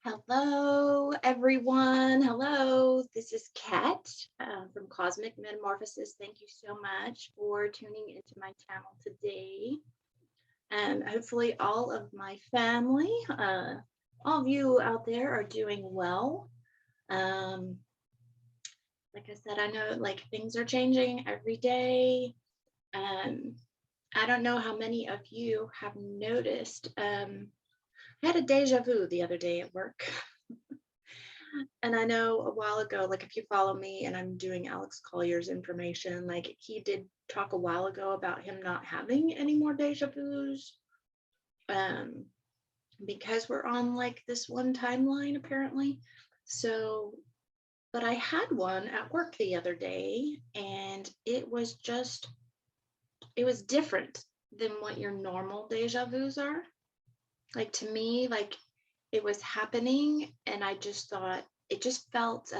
Hello, everyone. Hello, this is Kat from Cosmic Metamorphosis. Thank you so much for tuning into my channel today. And hopefully, all of my family, all of you out there, are doing well. Like I said, I know things are changing every day. I don't know how many of you have noticed. I had a deja vu the other day at work. And I know a while ago, if you follow me and I'm doing Alex Collier's information, he did talk a while ago about him not having any more deja vus. Because we're on this one timeline apparently. So, but I had one at work the other day and it was different than what your normal deja vus are. To me, it was happening and I just thought it just felt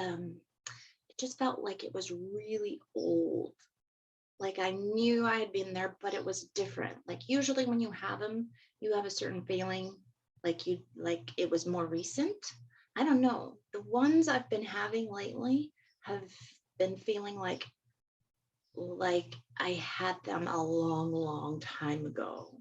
like it was really old. I knew I had been there, but it was different. Usually when you have them, you have a certain feeling it was more recent. I don't know. The ones I've been having lately have been feeling like I had them a long time ago.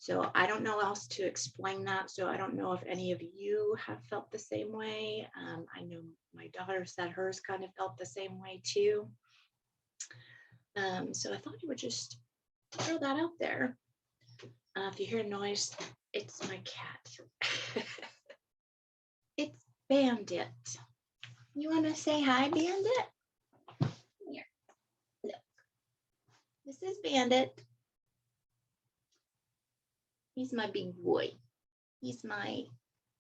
So I don't know else to explain that. So I don't know if any of you have felt the same way. I know my daughter said hers kind of felt the same way too. So I thought I would just throw that out there. If you hear noise, it's my cat. It's Bandit. You want to say hi, Bandit? Here, look. This is Bandit. He's my big boy. He's my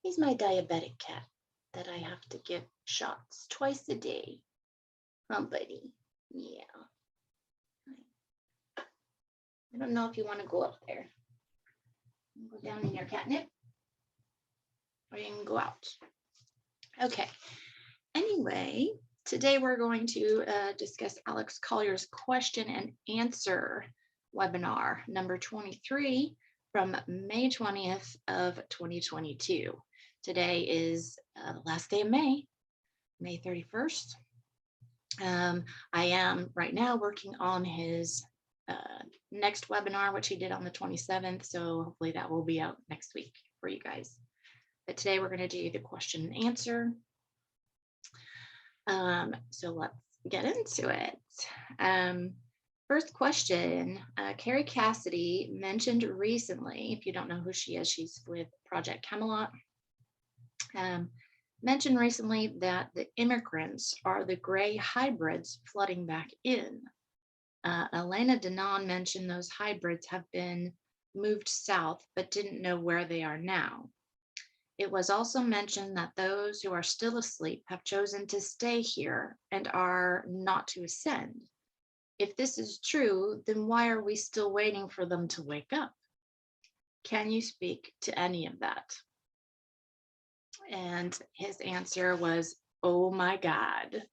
diabetic cat that I have to give shots twice a day. Huh, buddy? Yeah. I don't know if you want to go up there. Go down in your catnip. Or you can go out. Okay. Anyway, today we're going to discuss Alex Collier's question and answer webinar number 23 from May 20th of 2022. Today is the last day of May 31st. I am right now working on his next webinar, which he did on the 27th. So hopefully that will be out next week for you guys. But today we're going to do the question and answer. So let's get into it. First question, Carrie Cassidy mentioned recently, if you don't know who she is, she's with Project Camelot, mentioned recently that the immigrants are the gray hybrids flooding back in. Elena Denon mentioned those hybrids have been moved south, but didn't know where they are now. It was also mentioned that those who are still asleep have chosen to stay here and are not to ascend. If this is true, then why are we still waiting for them to wake up? Can you speak to any of that? And his answer was, oh my God.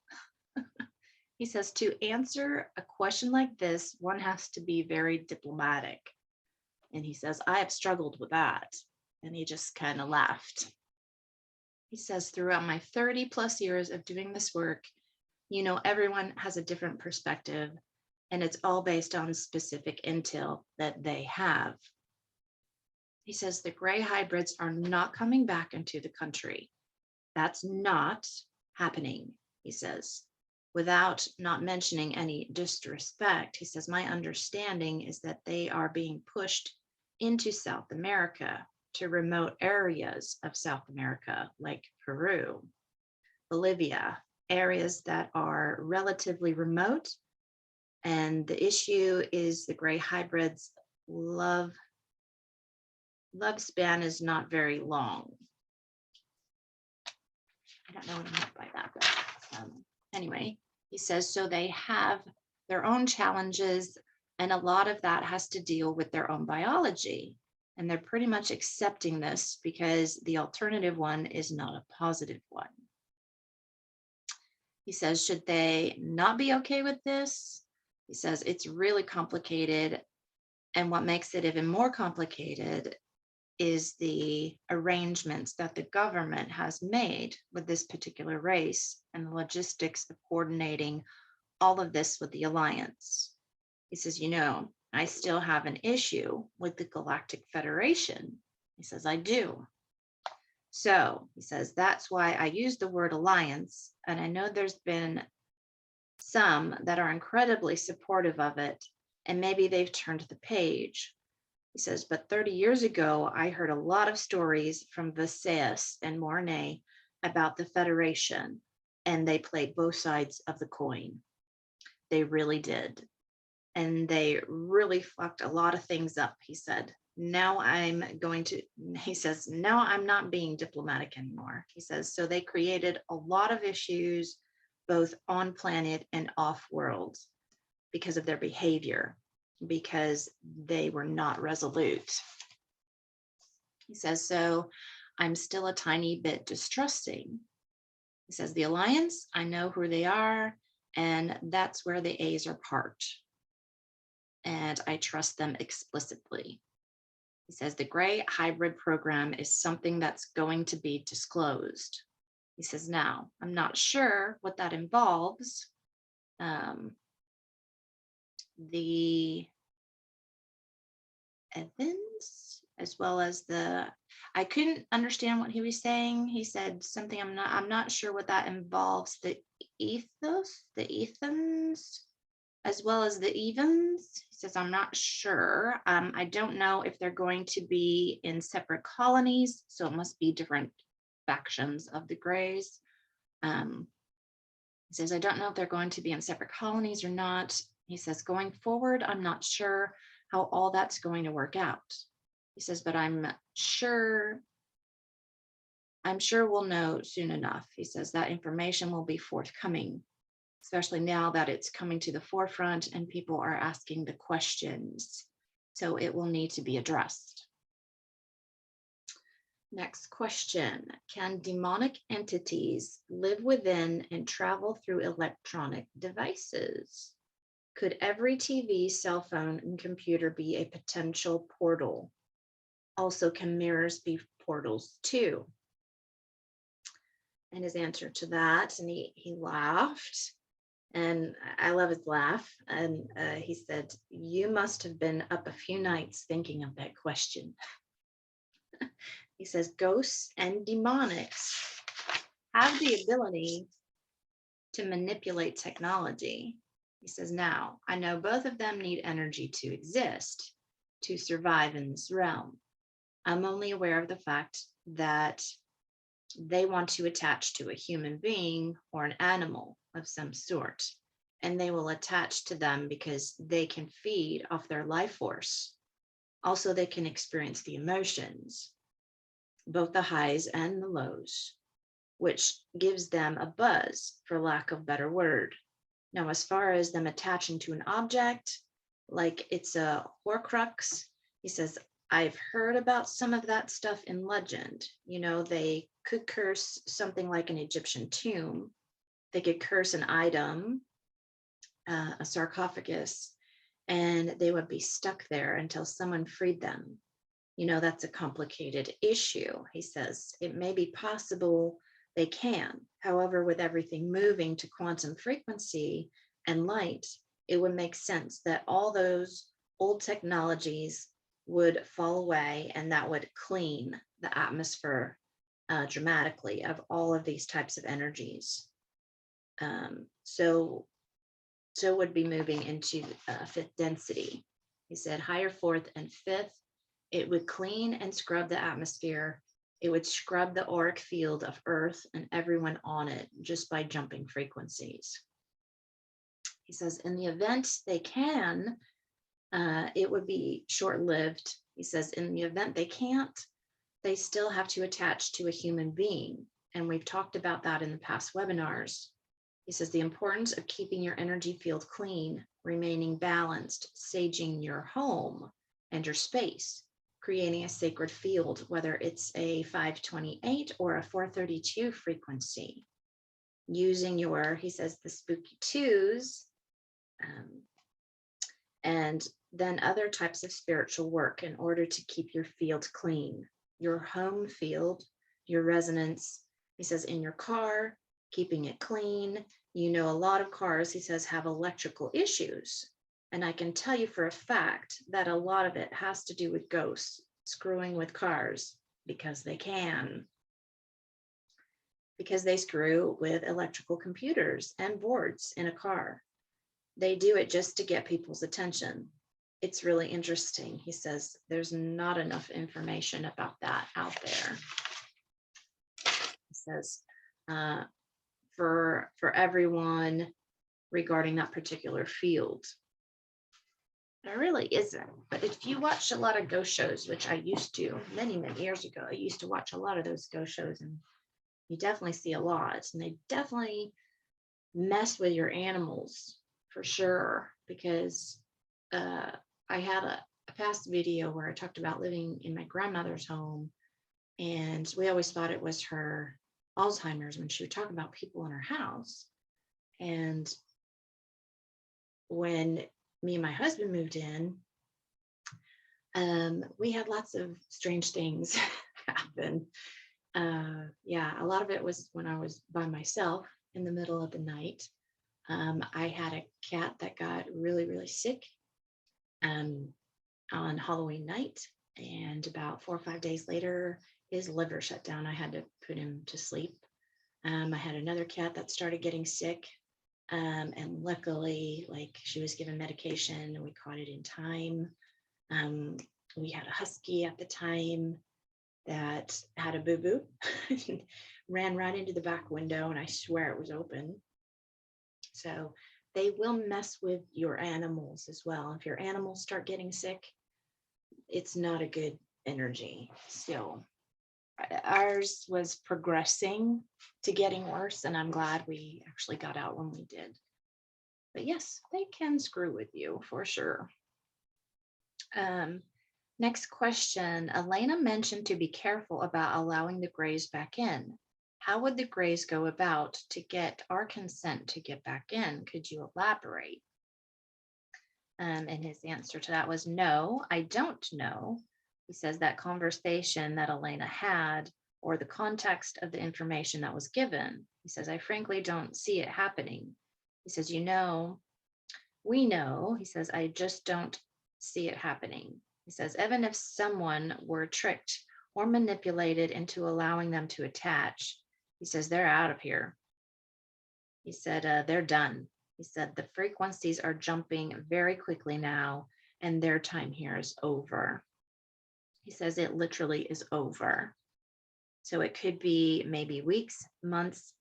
He says, to answer a question like this, one has to be very diplomatic. And he says, I have struggled with that. And he just kind of laughed. He says, throughout my 30 plus years of doing this work, everyone has a different perspective, and it's all based on specific intel that they have. He says, the gray hybrids are not coming back into the country. That's not happening, he says. Without not mentioning any disrespect, he says, my understanding is that they are being pushed into South America, to remote areas of South America, like Peru, Bolivia, areas that are relatively remote. And the issue is the gray hybrids' love span is not very long. I don't know what I meant by that, but anyway, he says, so they have their own challenges, and a lot of that has to deal with their own biology. And they're pretty much accepting this because the alternative one is not a positive one. He says, should they not be okay with this? He says, it's really complicated. And what makes it even more complicated is the arrangements that the government has made with this particular race and the logistics of coordinating all of this with the Alliance. He says, I still have an issue with the Galactic Federation. He says, I do. So he says, that's why I use the word alliance. And I know there's been some that are incredibly supportive of it, and maybe they've turned the page. He says, but 30 years ago, I heard a lot of stories from Visayas and Mornay about the Federation, and they played both sides of the coin. They really did. And they really fucked a lot of things up, he said. Now I'm not being diplomatic anymore. He says, so they created a lot of issues, both on planet and off world, because of their behavior, because they were not resolute. He says, so I'm still a tiny bit distrusting. He says, the Alliance, I know who they are, and that's where the A's are parked. And I trust them explicitly. He says, the gray hybrid program is something that's going to be disclosed. He says, now, I'm not sure what that involves. The Evans, as well as I couldn't understand what he was saying. He said something, I'm not sure what that involves. The Ethans, as well as the Evans. He says, I'm not sure. I don't know if they're going to be in separate colonies, so it must be different factions of the Greys. He says, I don't know if they're going to be in separate colonies or not. He says, going forward, I'm not sure how all that's going to work out. He says, but I'm sure we'll know soon enough. He says that information will be forthcoming, especially now that it's coming to the forefront and people are asking the questions. So it will need to be addressed. Next question. Can demonic entities live within and travel through electronic devices? Could every TV, cell phone, and computer be a potential portal? Also, can mirrors be portals too? And his answer to that, and he laughed. And I love his laugh. And he said, you must have been up a few nights thinking of that question. He says, ghosts and demonics have the ability to manipulate technology. He says, now, I know both of them need energy to exist, to survive in this realm. I'm only aware of the fact that they want to attach to a human being or an animal of some sort, and they will attach to them because they can feed off their life force. Also, they can experience the emotions, both the highs and the lows, which gives them a buzz, for lack of a better word. Now, as far as them attaching to an object, like it's a Horcrux, he says, I've heard about some of that stuff in legend. They could curse something like an Egyptian tomb. They could curse an item, a sarcophagus, and they would be stuck there until someone freed them. That's a complicated issue. He says, it may be possible they can. However, with everything moving to quantum frequency and light, it would make sense that all those old technologies would fall away, and that would clean the atmosphere dramatically of all of these types of energies. So would be moving into fifth density. He said higher fourth and fifth, it would clean and scrub the atmosphere. It would scrub the auric field of Earth and everyone on it just by jumping frequencies. He says, in the event they can, it would be short-lived. He says, in the event they can't, they still have to attach to a human being. And we've talked about that in the past webinars. He says, the importance of keeping your energy field clean, remaining balanced, saging your home and your space, creating a sacred field, whether it's a 528 or a 432 frequency, using he says, the spooky twos, and then other types of spiritual work in order to keep your field clean. your home field, your residence. He says in your car, keeping it clean. You know, a lot of cars, he says, have electrical issues. And I can tell you for a fact that a lot of it has to do with ghosts screwing with cars because they can. Because they screw with electrical computers and boards in a car. They do it just to get people's attention. It's really interesting. He says there's not enough information about that out there. He says for everyone regarding that particular field. There really isn't. But if you watch a lot of ghost shows, which I used to many, many years ago, I used to watch a lot of those ghost shows, and you definitely see a lot. And they definitely mess with your animals for sure, because I had a past video where I talked about living in my grandmother's home, and we always thought it was her Alzheimer's when she would talk about people in her house. And when me and my husband moved in, we had lots of strange things happen. Yeah, a lot of it was when I was by myself in the middle of the night. I had a cat that got really, really sick on Halloween night, and about 4 or 5 days later, his liver shut down. I had to put him to sleep. I had another cat that started getting sick, and luckily, like, she was given medication and we caught it in time. We had a husky at the time that had a boo-boo, ran right into the back window, and I swear it was open. So they will mess with your animals as well. If your animals start getting sick, it's not a good energy. So ours was progressing to getting worse, and I'm glad we actually got out when we did. But yes, they can screw with you for sure. Next question. Elena mentioned to be careful about allowing the Greys back in. How would the Greys go about to get our consent to get back in? Could you elaborate? And his answer to that was, no, I don't know. He says that conversation that Elena had, or the context of the information that was given, he says, I frankly don't see it happening. He says, you know, we know, he says, I just don't see it happening. He says, even if someone were tricked or manipulated into allowing them to attach, he says, they're out of here. He said, they're done. He said, the frequencies are jumping very quickly now, and their time here is over. He says it literally is over. So it could be maybe weeks, months.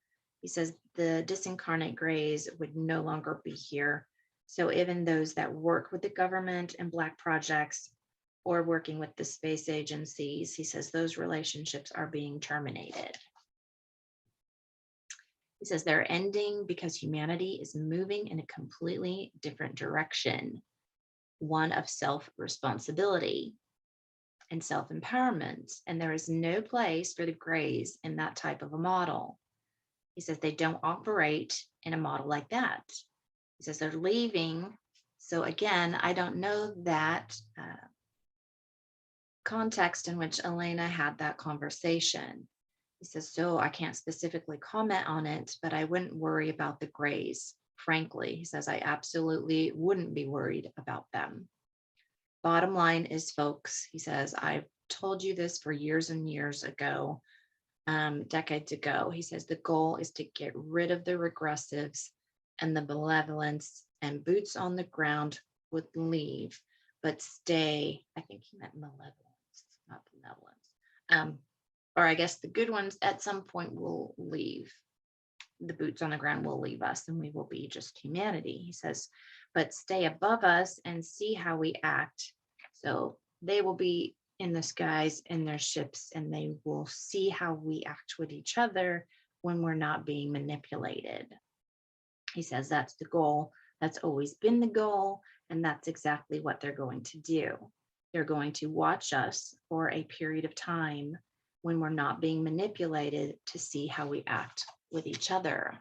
He says the disincarnate Greys would no longer be here. So even those that work with the government and Black projects or working with the space agencies, he says those relationships are being terminated. He says they're ending because humanity is moving in a completely different direction, one of self-responsibility and self-empowerment, and there is no place for the Greys in that type of a model. He says they don't operate in a model like that. He says they're leaving. So again, I don't know that context in which Elena had that conversation. He says, so I can't specifically comment on it, but I wouldn't worry about the Greys. Frankly, he says, I absolutely wouldn't be worried about them. Bottom line is, folks, he says, I've told you this for years and years ago, decades ago. He says, the goal is to get rid of the regressives and the malevolence, and boots on the ground would leave, but stay. I think he meant malevolence, not benevolence. Or I guess the good ones at some point will leave. The boots on the ground will leave us, and we will be just humanity. He says, but stay above us and see how we act. So they will be in the skies in their ships, and they will see how we act with each other when we're not being manipulated. He says that's the goal. That's always been the goal, and that's exactly what they're going to do. They're going to watch us for a period of time when we're not being manipulated to see how we act with each other.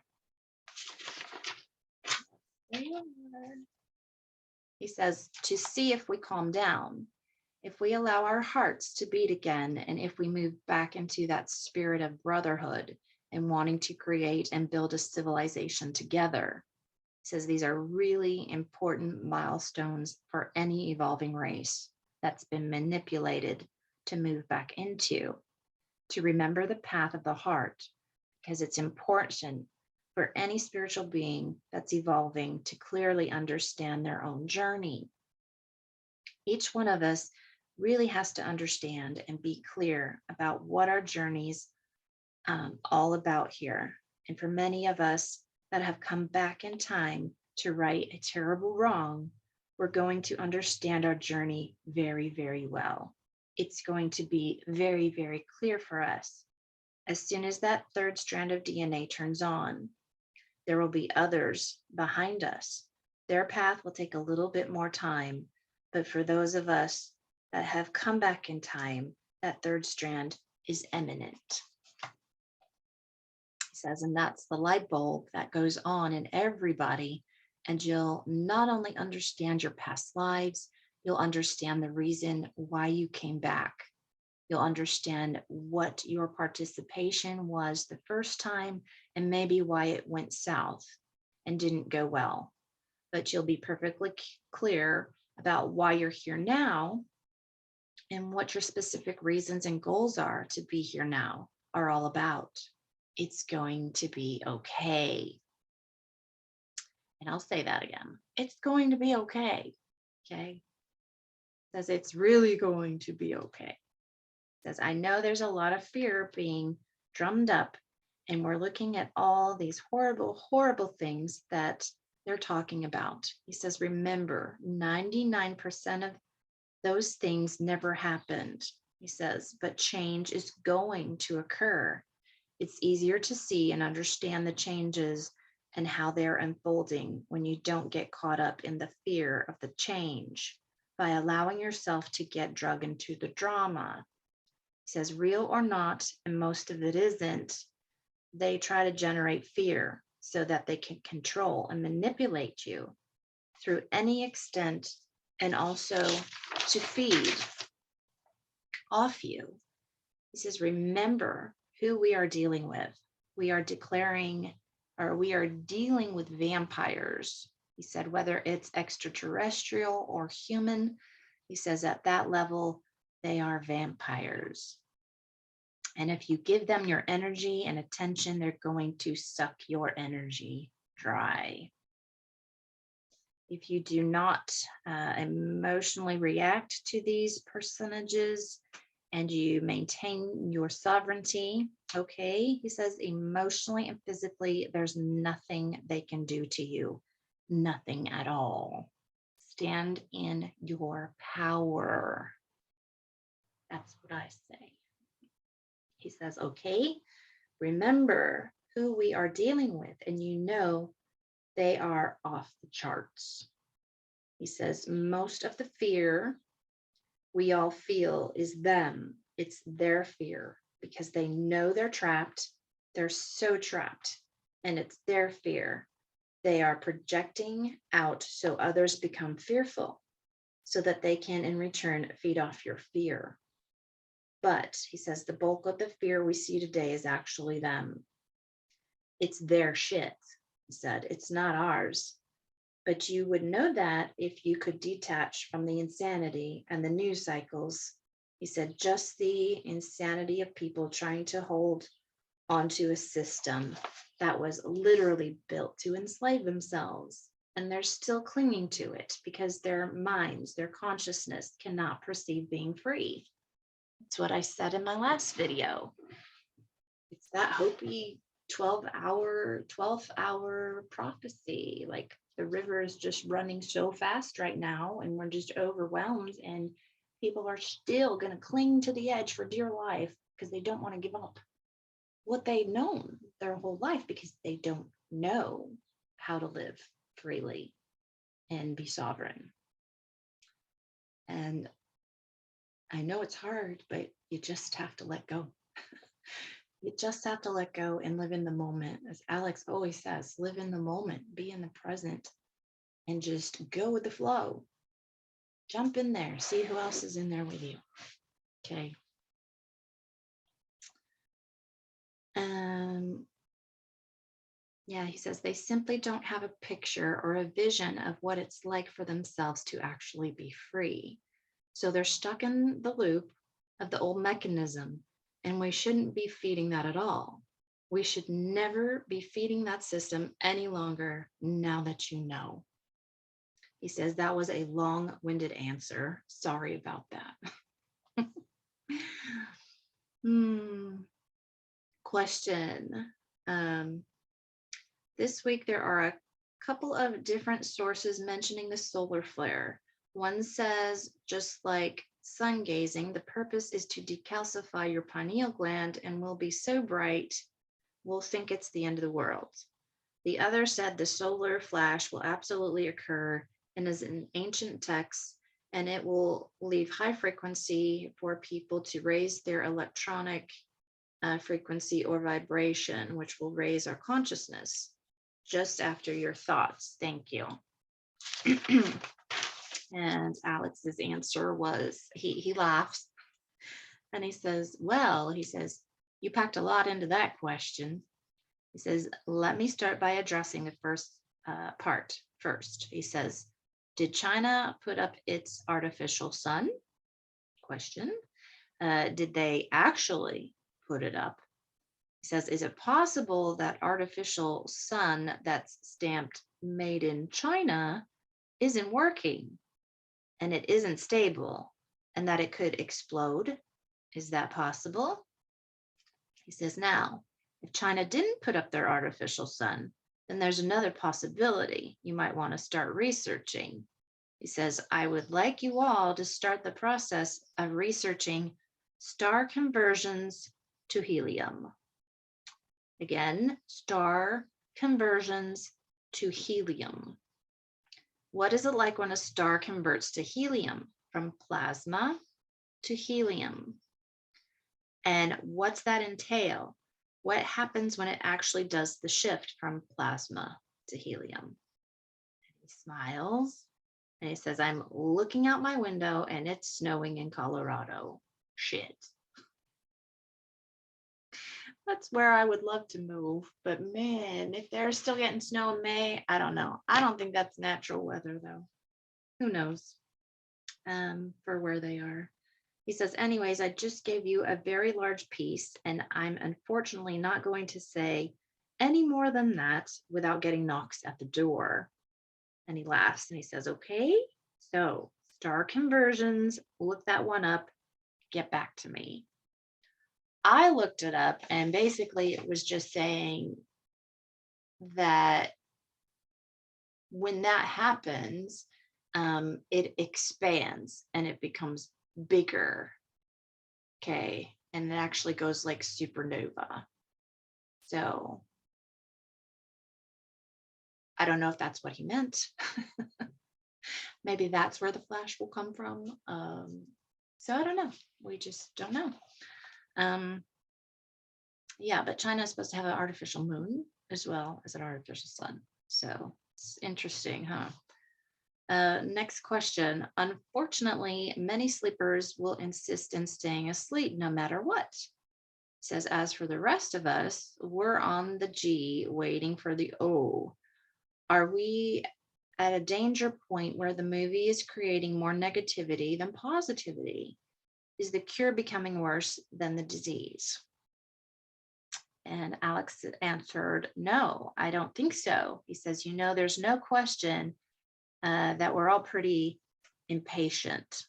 He says to see if we calm down. If we allow our hearts to beat again, and if we move back into that spirit of brotherhood and wanting to create and build a civilization together, he says these are really important milestones for any evolving race that's been manipulated to move back into, to remember the path of the heart, because it's important for any spiritual being that's evolving to clearly understand their own journey. Each one of us really has to understand and be clear about what our journey's all about here. And for many of us that have come back in time to right a terrible wrong, we're going to understand our journey very, very well. It's going to be very, very clear for us. As soon as that third strand of DNA turns on, there will be others behind us. Their path will take a little bit more time, but for those of us that have come back in time, that third strand is imminent. He says, and that's the light bulb that goes on in everybody. And you'll not only understand your past lives, you'll understand the reason why you came back. You'll understand what your participation was the first time and maybe why it went south and didn't go well. But you'll be perfectly clear about why you're here now and what your specific reasons and goals are to be here now are all about. It's going to be okay. And I'll say that again. It's going to be okay. Okay. It says it's really going to be okay. It says, I know there's a lot of fear being drummed up, and we're looking at all these horrible, horrible things that they're talking about. He says, remember, 99% of those things never happened. He says, but change is going to occur. It's easier to see and understand the changes and how they're unfolding when you don't get caught up in the fear of the change by allowing yourself to get dragged into the drama. He says, real or not, and most of it isn't, they try to generate fear so that they can control and manipulate you through any extent, and also to feed off you. He says, remember who we are dealing with. We are dealing with vampires. He said, whether it's extraterrestrial or human, he says at that level, they are vampires. And if you give them your energy and attention, they're going to suck your energy dry. If you do not emotionally react to these personages and you maintain your sovereignty, okay, he says emotionally and physically, there's nothing they can do to you, nothing at all. Stand in your power. That's what I say. He says, okay, remember who we are dealing with, and you know they are off the charts. He says, most of the fear we all feel is them. It's their fear because they know they're trapped. They're so trapped, and it's their fear. They are projecting out so others become fearful so that they can in return feed off your fear. But he says the bulk of the fear we see today is actually them. It's their shit, he said. It's not ours. But you would know that if you could detach from the insanity and the news cycles. He said, just the insanity of people trying to hold onto a system that was literally built to enslave themselves. And they're still clinging to it because their minds, their consciousness cannot perceive being free. That's what I said in my last video. It's that Hopi 12th hour prophecy. Like the river is just running so fast right now and we're just overwhelmed, and people are still going to cling to the edge for dear life because they don't want to give up what they've known their whole life, because they don't know how to live freely and be sovereign. And I know it's hard, but you just have to let go. You just have to let go and live in the moment. As Alex always says, live in the moment, be in the present, and just go with the flow. Jump in there, see who else is in there with you. Okay. Yeah, he says they simply don't have a picture or a vision of what it's like for themselves to actually be free. So they're stuck in the loop of the old mechanism, and we shouldn't be feeding that at all. We should never be feeding that system any longer now that you know. He says that was a long-winded answer. Sorry about that. Question. This week, there are a couple of different sources mentioning the solar flare. One says, just like sun gazing, the purpose is to decalcify your pineal gland and will be so bright, we'll think it's the end of the world. The other said the solar flash will absolutely occur and is in ancient texts, and it will leave high frequency for people to raise their electronic frequency or vibration, which will raise our consciousness. Just after your thoughts. Thank you. And Alex's answer was, he laughs and he says, well, he says, you packed a lot into that question. He says, let me start by addressing the first part first. He says, did China put up its artificial sun? Question. Did they actually put it up? He says, is it possible that artificial sun that's stamped made in China isn't working and it isn't stable and that it could explode? Is that possible? He says, now, if China didn't put up their artificial sun, then there's another possibility you might want to start researching. He says, I would like you all to start the process of researching star conversions to helium. Again, star conversions to helium. What is it like when a star converts to helium from plasma to helium? And what's that entail? What happens when it actually does the shift from plasma to helium? And he smiles and he says, I'm looking out my window and it's snowing in Colorado. Shit. That's where I would love to move. But man, if they're still getting snow in May, I don't know. I don't think that's natural weather though. Who knows for where they are. He says, anyways, I just gave you a very large piece and I'm unfortunately not going to say any more than that without getting knocks at the door. And he laughs and he says, okay, so star conversions, look that one up, get back to me. I looked it up and basically it was just saying that when that happens, it expands and it becomes bigger. Okay. And it actually goes like supernova. So I don't know if that's what he meant. Maybe that's where the flash will come from. So I don't know. We just don't know. Yeah, but China is supposed to have an artificial moon as well as an artificial sun. So it's interesting, huh? Next question. Unfortunately, many sleepers will insist in staying asleep no matter what. It says, as for the rest of us, we're on the G waiting for the O. Are we at a danger point where the movie is creating more negativity than positivity? Is the cure becoming worse than the disease? And Alex answered, no, I don't think so. He says, you know, there's no question that we're all pretty impatient.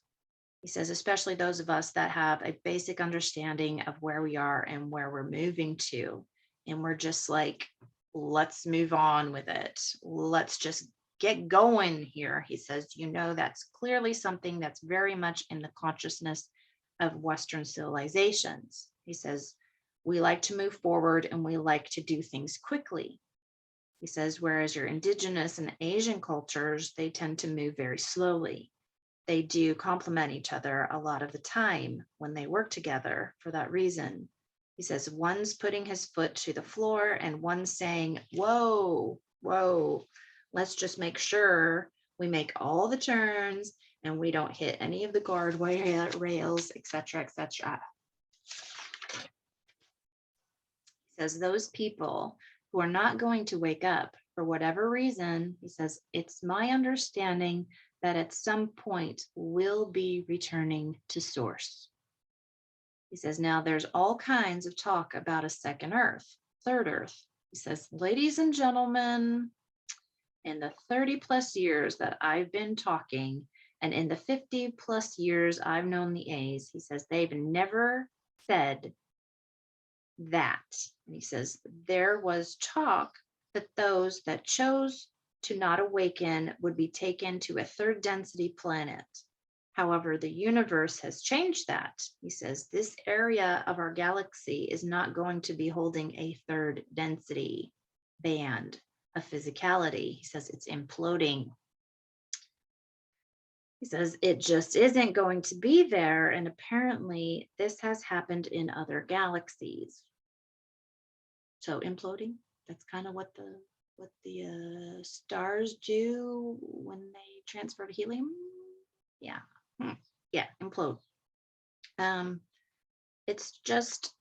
He says, especially those of us that have a basic understanding of where we are and where we're moving to. And we're just like, let's move on with it. Let's just get going here. He says, you know, that's clearly something that's very much in the consciousness of Western civilizations. He says, we like to move forward and we like to do things quickly. He says, whereas your indigenous and Asian cultures, they tend to move very slowly. They do complement each other a lot of the time when they work together for that reason. He says, one's putting his foot to the floor and one's saying, whoa, whoa, let's just make sure we make all the turns and we don't hit any of the guard rails, etc., etc. He says those people who are not going to wake up for whatever reason, he says, it's my understanding that at some point will be returning to source. He says, now there's all kinds of talk about a second Earth, third Earth. He says, ladies and gentlemen, in the 30 plus years that I've been talking, and in the 50 plus years I've known the A's, he says, they've never said that. And he says, there was talk that those that chose to not awaken would be taken to a third density planet. However, the universe has changed that. He says, this area of our galaxy is not going to be holding a third density band of physicality. He says, it's imploding. He says, it just isn't going to be there. And apparently this has happened in other galaxies. So imploding, that's kind of what the stars do when they transfer to helium. Yeah. Yeah, implode. It just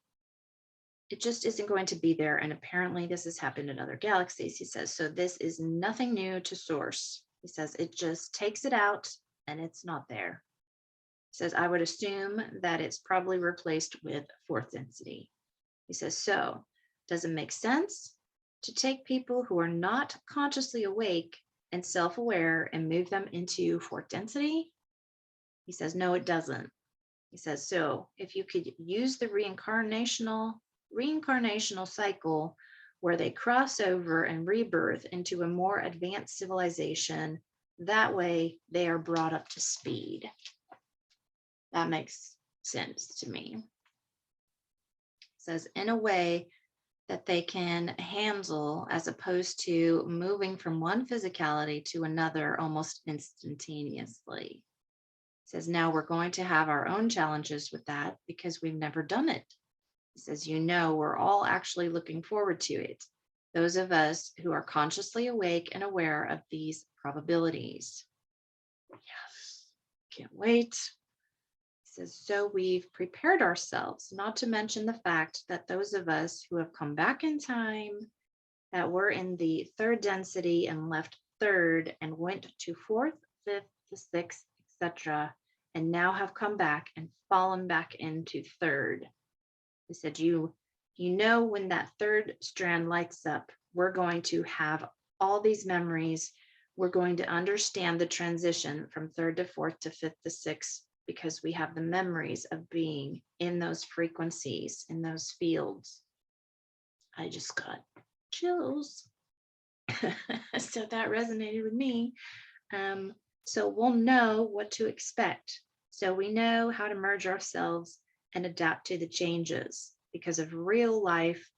isn't going to be there. And apparently this has happened in other galaxies, he says. So this is nothing new to source. He says it just takes it out and it's not there. He says, I would assume that it's probably replaced with fourth density. He says, so does it make sense to take people who are not consciously awake and self-aware and move them into fourth density? He says, no, it doesn't. He says, so if you could use the reincarnational cycle where they cross over and rebirth into a more advanced civilization, that way they are brought up to speed. That makes sense to me. It says, in a way that they can handle, as opposed to moving from one physicality to another almost instantaneously. Says, now we're going to have our own challenges with that because we've never done it. He says, we're all actually looking forward to it. Those of us who are consciously awake and aware of these probabilities. Yes, can't wait. He says, so we've prepared ourselves, not to mention the fact that those of us who have come back in time, that were in the third density and left third and went to fourth, fifth, to sixth, etc., and now have come back and fallen back into third. He said, when that third strand lights up, we're going to have all these memories. We're going to understand the transition from third to fourth to fifth to sixth, because we have the memories of being in those frequencies, in those fields. I just got chills. So that resonated with me. So we'll know what to expect. So we know how to merge ourselves and adapt to the changes because of real life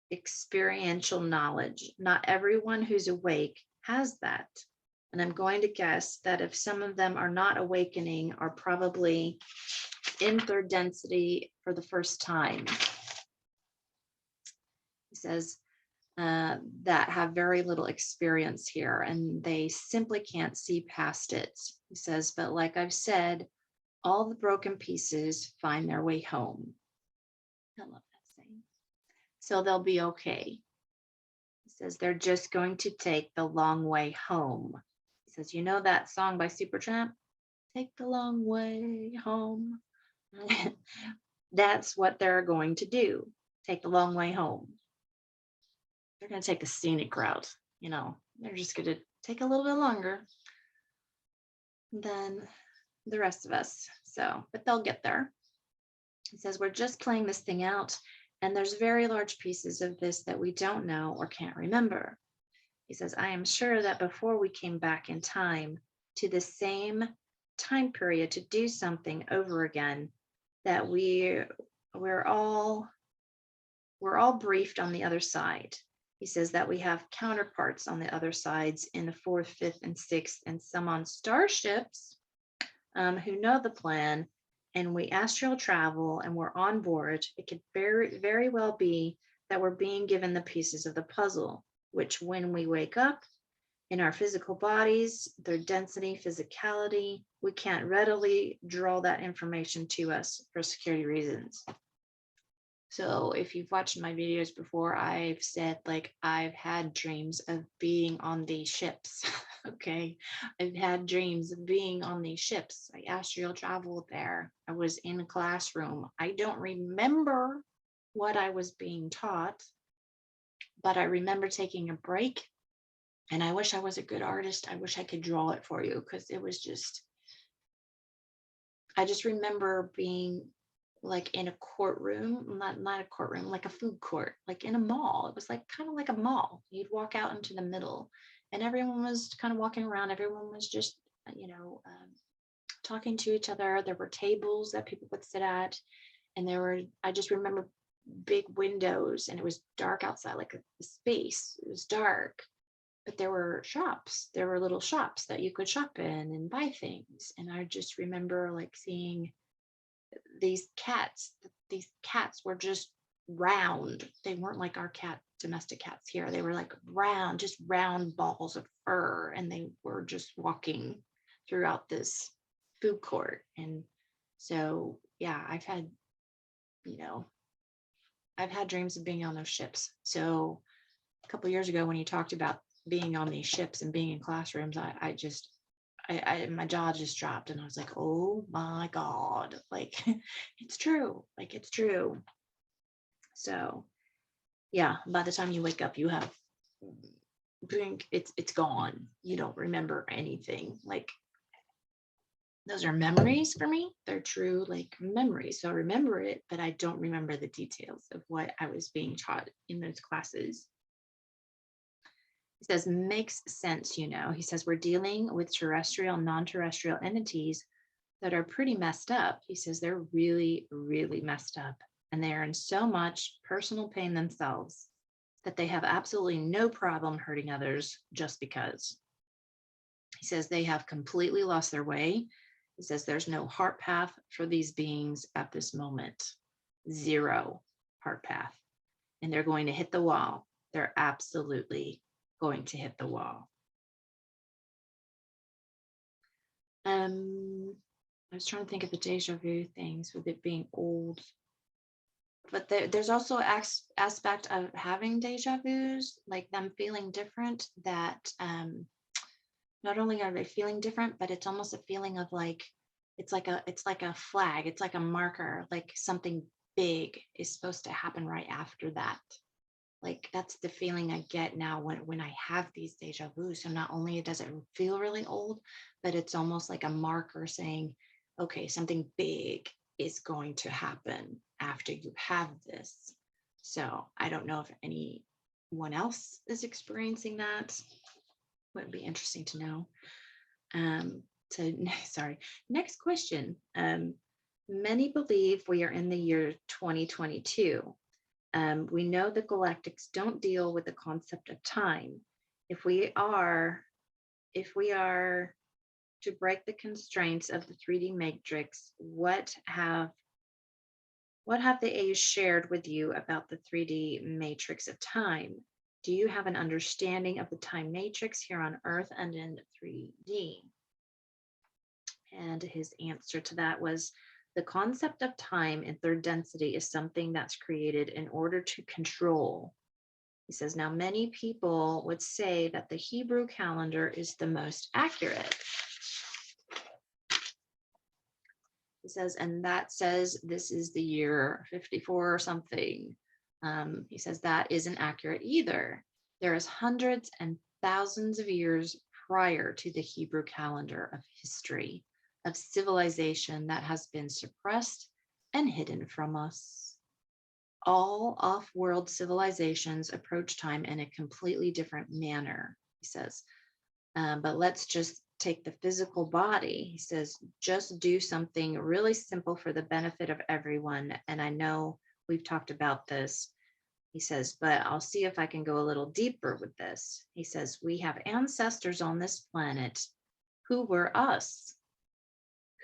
experiential knowledge. Not everyone who's awake has that. And I'm going to guess that if some of them are not awakening, are probably in third density for the first time. He says, that have very little experience here and they simply can't see past it. He says, but like I've said, all the broken pieces find their way home. I love that saying. So they'll be okay. He says, they're just going to take the long way home. He says, you know that song by Supertramp? Take the long way home. That's what they're going to do. Take the long way home. They're going to take the scenic route, they're just going to take a little bit longer than the rest of us. So, but they'll get there. He says, we're just playing this thing out, and there's very large pieces of this that we don't know or can't remember. He says, I am sure that before we came back in time to the same time period to do something over again, that we're all briefed on the other side. He says that we have counterparts on the other sides in the fourth, fifth, and sixth, and some on starships who know the plan, and we astral travel and we're on board. It could very, very well be that we're being given the pieces of the puzzle, which when we wake up In our physical bodies, their density, physicality, we can't readily draw that information to us for security reasons. So if you've watched my videos before, I've said like I've had dreams of being on these ships. Okay. I've had dreams of being on these ships. I astral traveled there. I was in a classroom. I don't remember what I was being taught, but I remember taking a break. And I wish I was a good artist. I wish I could draw it for you because it was just, I just remember being like in a courtroom, not a courtroom, like a food court, like in a mall. It was like kind of like a mall. You'd walk out into the middle and everyone was kind of walking around. Everyone was just, talking to each other. There were tables that people would sit at. And I just remember big windows and it was dark outside, like a space. It was dark. But there were shops, there were little shops that you could shop in and buy things. And I just remember like seeing these cats. These cats were just round. They weren't like our domestic cats here. They were like round, just round balls of fur. And they were just walking throughout this food court. And so, yeah, I've had dreams of being on those ships. So a couple of years ago, when you talked about being on these ships and being in classrooms, my jaw just dropped and I was like, oh my God, like it's true. Like it's true. So yeah, by the time you wake up, you have it's gone. You don't remember anything. Like those are memories for me. They're true like memories. So I remember it, but I don't remember the details of what I was being taught in those classes. He says, makes sense, He says, we're dealing with terrestrial, non-terrestrial entities that are pretty messed up. He says they're really, really messed up. And they are in so much personal pain themselves that they have absolutely no problem hurting others just because. He says they have completely lost their way. He says there's no heart path for these beings at this moment. Zero heart path. And they're going to hit the wall. They're absolutely going to hit the wall. I was trying to think of the deja vu things with it being old. But there's also aspect of having deja vus, like them feeling different, that not only are they feeling different, but it's almost a feeling of like, it's like a flag, it's like a marker, like something big is supposed to happen right after that. Like that's the feeling I get now when I have these deja vus. So not only does it feel really old, but it's almost like a marker saying, okay, something big is going to happen after you have this. So I don't know if anyone else is experiencing that. Would be interesting to know. Next question. Many believe we are in the year 2022. We know the galactics don't deal with the concept of time. If we are to break the constraints of the 3D matrix, what have the A's shared with you about the 3D matrix of time? Do you have an understanding of the time matrix here on Earth and in 3D? And his answer to that was, the concept of time in third density is something that's created in order to control. He says, now many people would say that the Hebrew calendar is the most accurate. He says, and that says this is the year 54 or something. He says that isn't accurate either. There is hundreds and thousands of years prior to the Hebrew calendar of history, of civilization that has been suppressed and hidden from us. All off-world civilizations approach time in a completely different manner, he says. But let's just take the physical body. He says, just do something really simple for the benefit of everyone. And I know we've talked about this. He says, but I'll see if I can go a little deeper with this. He says, we have ancestors on this planet who were us,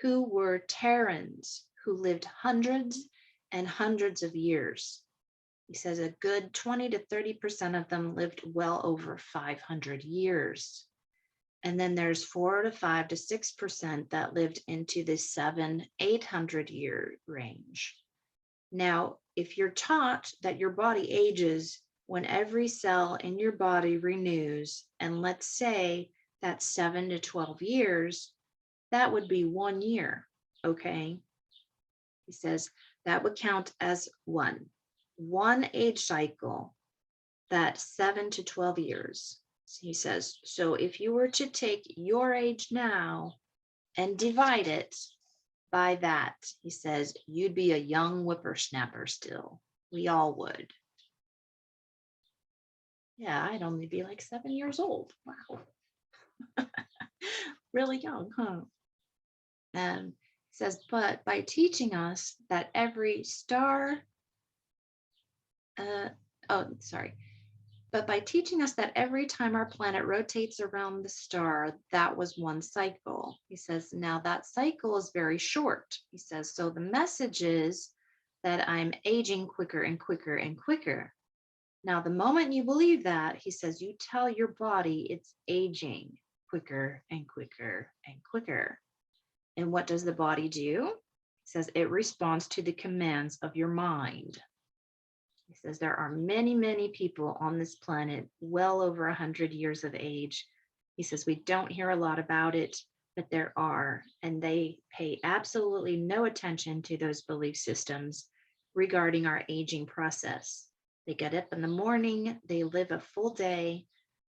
who were Terrans, who lived hundreds and hundreds of years. He says a good 20 to 30% of them lived well over 500 years. And then there's 4 to 5 to 6% that lived into the 700-800 year range. Now, if you're taught that your body ages when every cell in your body renews, and let's say that's 7 to 12 years, that would be 1 year, okay? He says that would count as one age cycle, that's 7 to 12 years. He says, so if you were to take your age now and divide it by that, he says, you'd be a young whippersnapper still. We all would. Yeah, I'd only be like 7 years old. Wow. Really young, huh? He says, but by teaching us that every star, but by teaching us that every time our planet rotates around the star, that was one cycle. He says, now that cycle is very short. He says, so the message is that I'm aging quicker and quicker and quicker. Now, the moment you believe that, he says, you tell your body it's aging quicker and quicker and quicker. And what does the body do? He says, it responds to the commands of your mind. He says there are many, many people on this planet well over 100 years of age. He says we don't hear a lot about it, but there are, and they pay absolutely no attention to those belief systems regarding our aging process. They get up in the morning, they live a full day,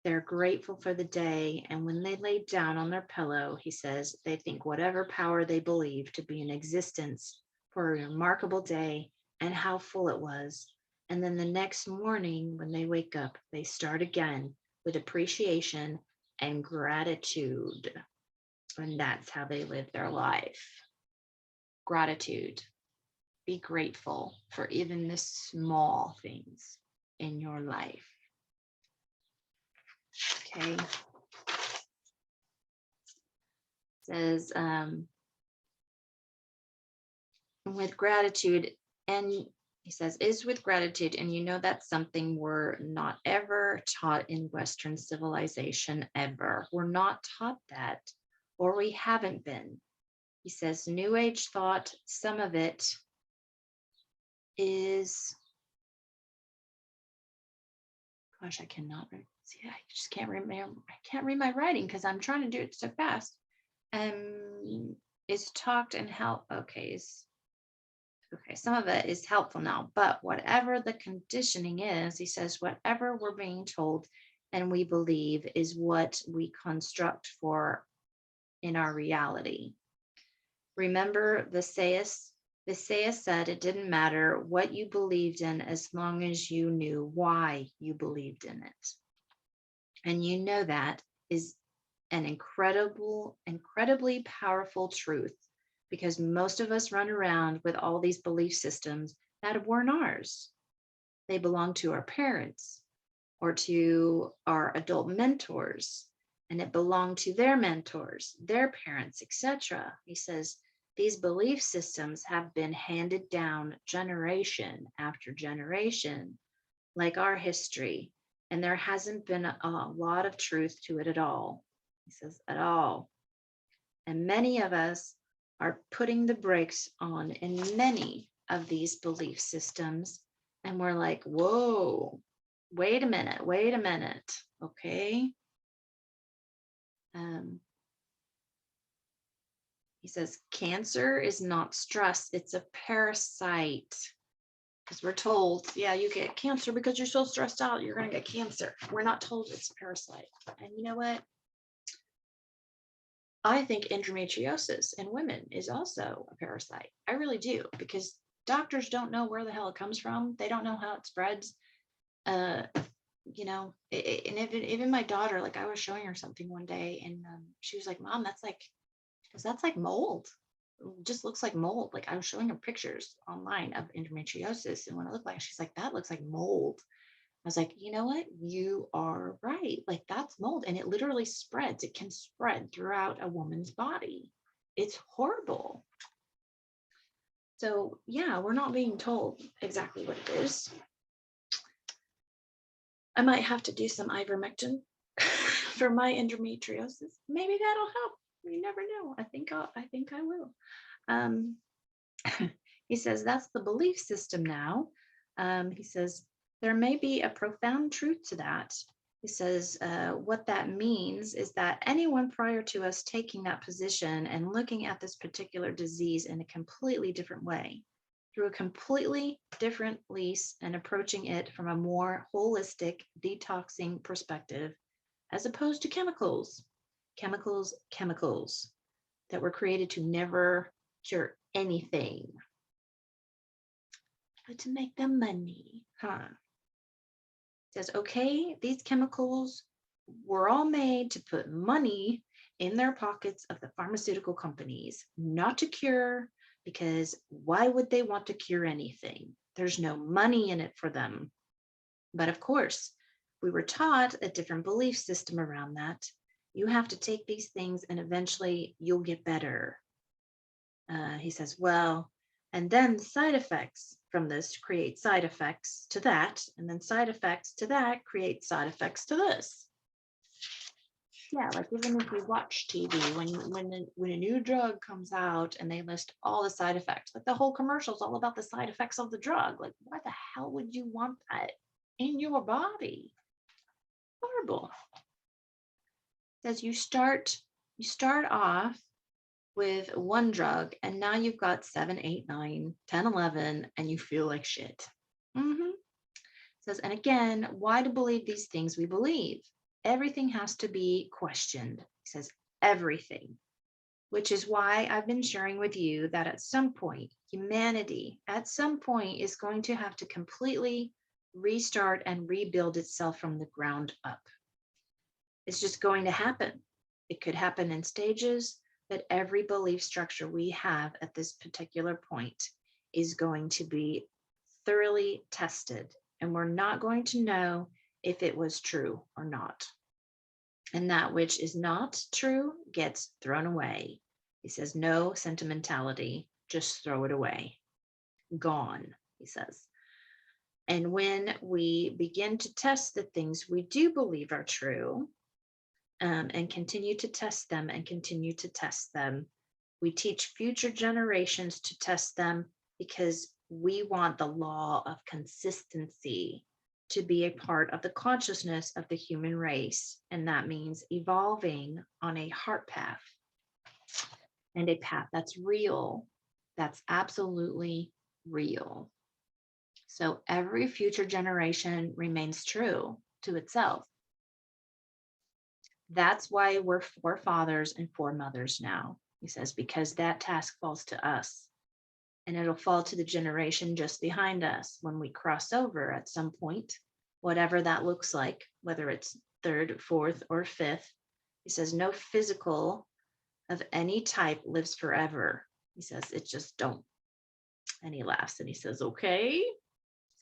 they're grateful for the day, and when they lay down on their pillow, he says they think whatever power they believe to be in existence for a remarkable day and how full it was. And then the next morning when they wake up, they start again with appreciation and gratitude. And that's how they live their life. Gratitude. Be grateful for even the small things in your life. Okay. It says, with gratitude, and he says, is with gratitude, and you know that's something we're not ever taught in Western civilization ever. We're not taught that, or we haven't been. He says, New Age thought, some of it is, gosh, I cannot see. I just can't remember. I can't read my writing because I'm trying to do it so fast. Is talked and help. Okay, some of it is helpful now, but whatever the conditioning is, he says, whatever we're being told and we believe is what we construct for in our reality. Remember, Visayas said it didn't matter what you believed in as long as you knew why you believed in it. And you know that is an incredibly powerful truth, because most of us run around with all these belief systems that weren't ours. They belong to our parents or to our adult mentors, and it belonged to their mentors, their parents, etc. He says these belief systems have been handed down generation after generation, like our history, and there hasn't been a lot of truth to it at all. He says, at all. And many of us are putting the brakes on in many of these belief systems. And we're like, whoa, wait a minute, okay? He says, cancer is not stress, it's a parasite. Because we're told, yeah, you get cancer because you're so stressed out, you're going to get cancer. We're not told it's a parasite. And you know what? I think endometriosis in women is also a parasite. I really do, because doctors don't know where the hell it comes from. They don't know how it spreads. And even my daughter, like I was showing her something one day and she was like, Mom, that's like mold. It just looks like mold. Like I was showing her pictures online of endometriosis and what it looked like. She's like, that looks like mold. I was like, you know what? You are right. Like that's mold, and it literally spreads. It can spread throughout a woman's body. It's horrible. So yeah, we're not being told exactly what it is. I might have to do some ivermectin. for my endometriosis. Maybe that'll help. You never know. I think I will. Um, he says that's the belief system now. He says there may be a profound truth to that. He says what that means is that anyone prior to us taking that position and looking at this particular disease in a completely different way, through a completely different lens and approaching it from a more holistic, detoxing perspective, as opposed to chemicals that were created to never cure anything, but to make them money, huh? Says, okay, these chemicals were all made to put money in their pockets of the pharmaceutical companies, not to cure, because why would they want to cure anything? There's no money in it for them. But of course, we were taught a different belief system around that. You have to take these things and eventually you'll get better. He says, well, and then side effects from this create side effects to that, and then side effects to that create side effects to this. Yeah, like even if you watch TV, when a new drug comes out and they list all the side effects, like the whole commercial is all about the side effects of the drug. Like, why the hell would you want that in your body? Horrible. It says you start off with one drug and now you've got 7, 8, 9, 10, 11, and you feel like shit. Says, and again, why to believe these things we believe? Everything has to be questioned. He says everything, which is why I've been sharing with you that at some point, humanity at some point is going to have to completely restart and rebuild itself from the ground up. It's just going to happen. It could happen in stages, but every belief structure we have at this particular point is going to be thoroughly tested, and we're not going to know if it was true or not. And that which is not true gets thrown away. He says, no sentimentality, just throw it away. Gone, he says. And when we begin to test the things we do believe are true, and continue to test them and continue to test them, we teach future generations to test them because we want the law of consistency to be a part of the consciousness of the human race. And that means evolving on a heart path and a path that's real, that's absolutely real. So every future generation remains true to itself. That's why we're forefathers and foremothers now, he says, because that task falls to us. And it'll fall to the generation just behind us when we cross over at some point, whatever that looks like, whether it's third, fourth, or fifth. He says, no physical of any type lives forever. He says, it just don't. And he laughs and he says, okay. He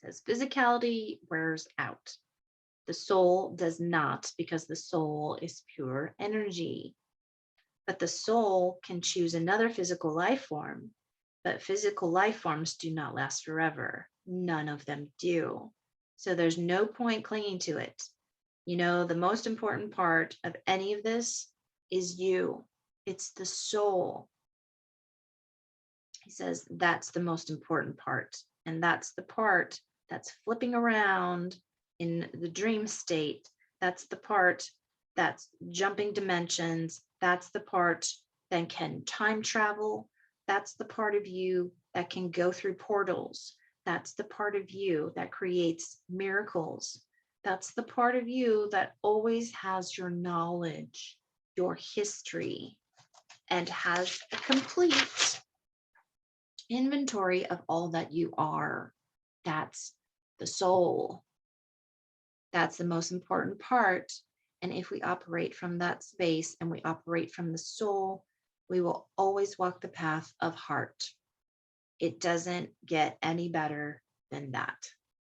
says, physicality wears out. The soul does not, because the soul is pure energy. But the soul can choose another physical life form. But physical life forms do not last forever. None of them do. So there's no point clinging to it. You know, the most important part of any of this is you. It's the soul. He says that's the most important part. And that's the part that's flipping around in the dream state. That's the part that's jumping dimensions. That's the part that can time travel. That's the part of you that can go through portals. That's the part of you that creates miracles. That's the part of you that always has your knowledge, your history, and has a complete inventory of all that you are. That's the soul. That's the most important part. And if we operate from that space and we operate from the soul, we will always walk the path of heart. It doesn't get any better than that.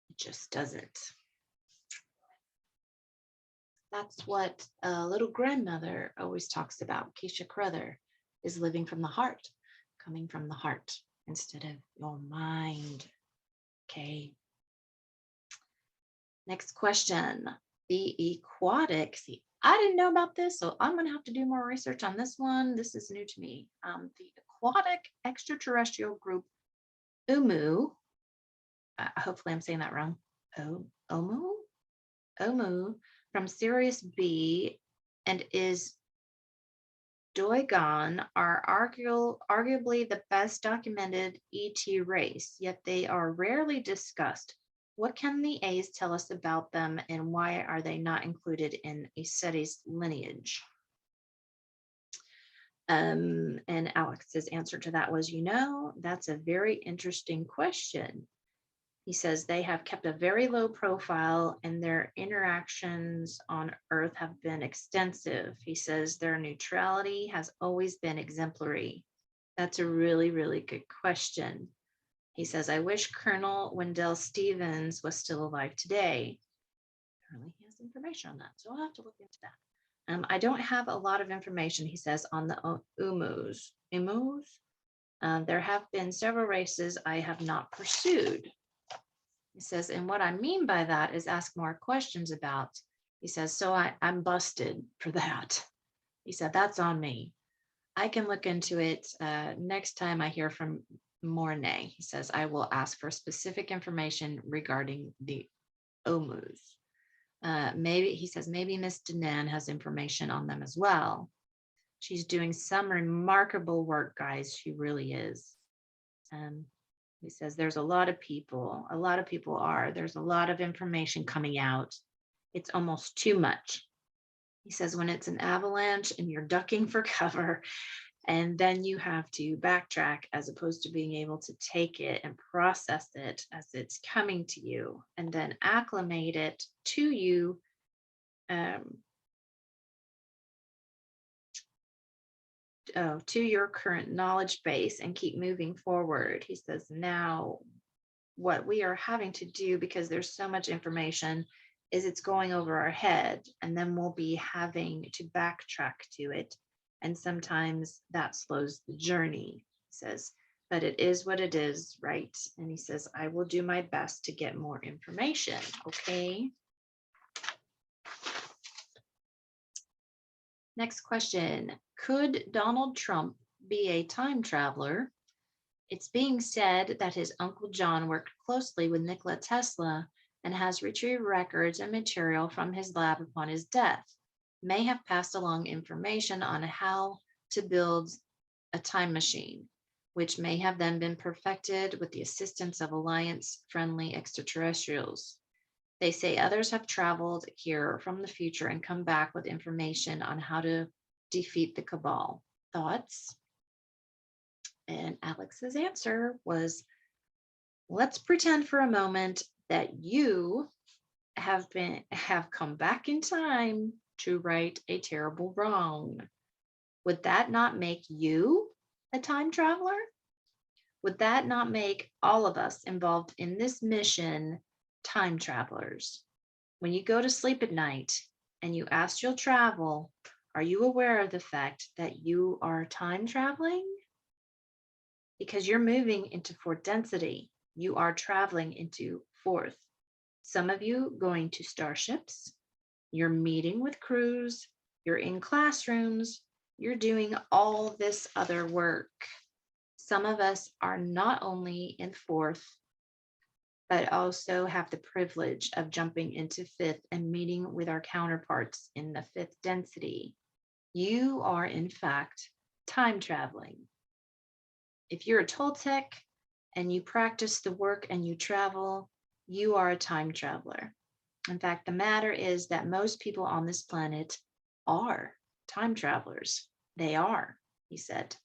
It just doesn't. That's what a little grandmother always talks about. Keisha Cruther is living from the heart, coming from the heart instead of your mind. Okay. Next question. The aquatic, see, I didn't know about this, so I'm going to have to do more research on this one. This is new to me. The aquatic extraterrestrial group Umu, hopefully I'm saying that wrong. Omu from Sirius B and is Doigon are arguably the best documented ET race, yet they are rarely discussed. What can the A's tell us about them, and why are they not included in a SETI's lineage? And Alex's answer to that was, that's a very interesting question. He says they have kept a very low profile and their interactions on Earth have been extensive. He says their neutrality has always been exemplary. That's a really, really good question. He says, I wish Colonel Wendell Stevens was still alive today. Apparently he has information on that, so I'll have to look into that. I don't have a lot of information, he says, on the Umus. There have been several races I have not pursued. He says, and what I mean by that is ask more questions about. He says, so I'm busted for that. He said, that's on me. I can look into it next time I hear from Mornay. He says, I will ask for specific information regarding the Omus. Maybe, he says, maybe Miss Denan has information on them as well. She's doing some remarkable work, guys. She really is. He says there's a lot of people there's a lot of information coming out. It's almost too much. He says when it's an avalanche and you're ducking for cover and then you have to backtrack as opposed to being able to take it and process it as it's coming to you and then acclimate it to you. To your current knowledge base and keep moving forward. He says, now what we are having to do, because there's so much information, is it's going over our head and then we'll be having to backtrack to it. And sometimes that slows the journey, he says, but it is what it is, right? And he says, I will do my best to get more information, okay? Next question. Could Donald Trump be a time traveler? It's being said that his uncle John worked closely with Nikola Tesla and has retrieved records and material from his lab upon his death, may have passed along information on how to build a time machine, which may have then been perfected with the assistance of alliance-friendly extraterrestrials. They say others have traveled here from the future and come back with information on how to defeat the cabal. Thoughts? And Alex's answer was, let's pretend for a moment that you have come back in time to right a terrible wrong. Would that not make you a time traveler? Would that not make all of us involved in this mission time travelers? When you go to sleep at night and you astral travel, are you aware of the fact that you are time traveling? Because you're moving into fourth density. You are traveling into fourth. Some of you going to starships, you're meeting with crews, you're in classrooms, you're doing all this other work. Some of us are not only in fourth, but also have the privilege of jumping into fifth and meeting with our counterparts in the fifth density. You are, in fact, time traveling. If you're a Toltec and you practice the work and you travel, you are a time traveler. In fact, the matter is that most people on this planet are time travelers. They are, he said.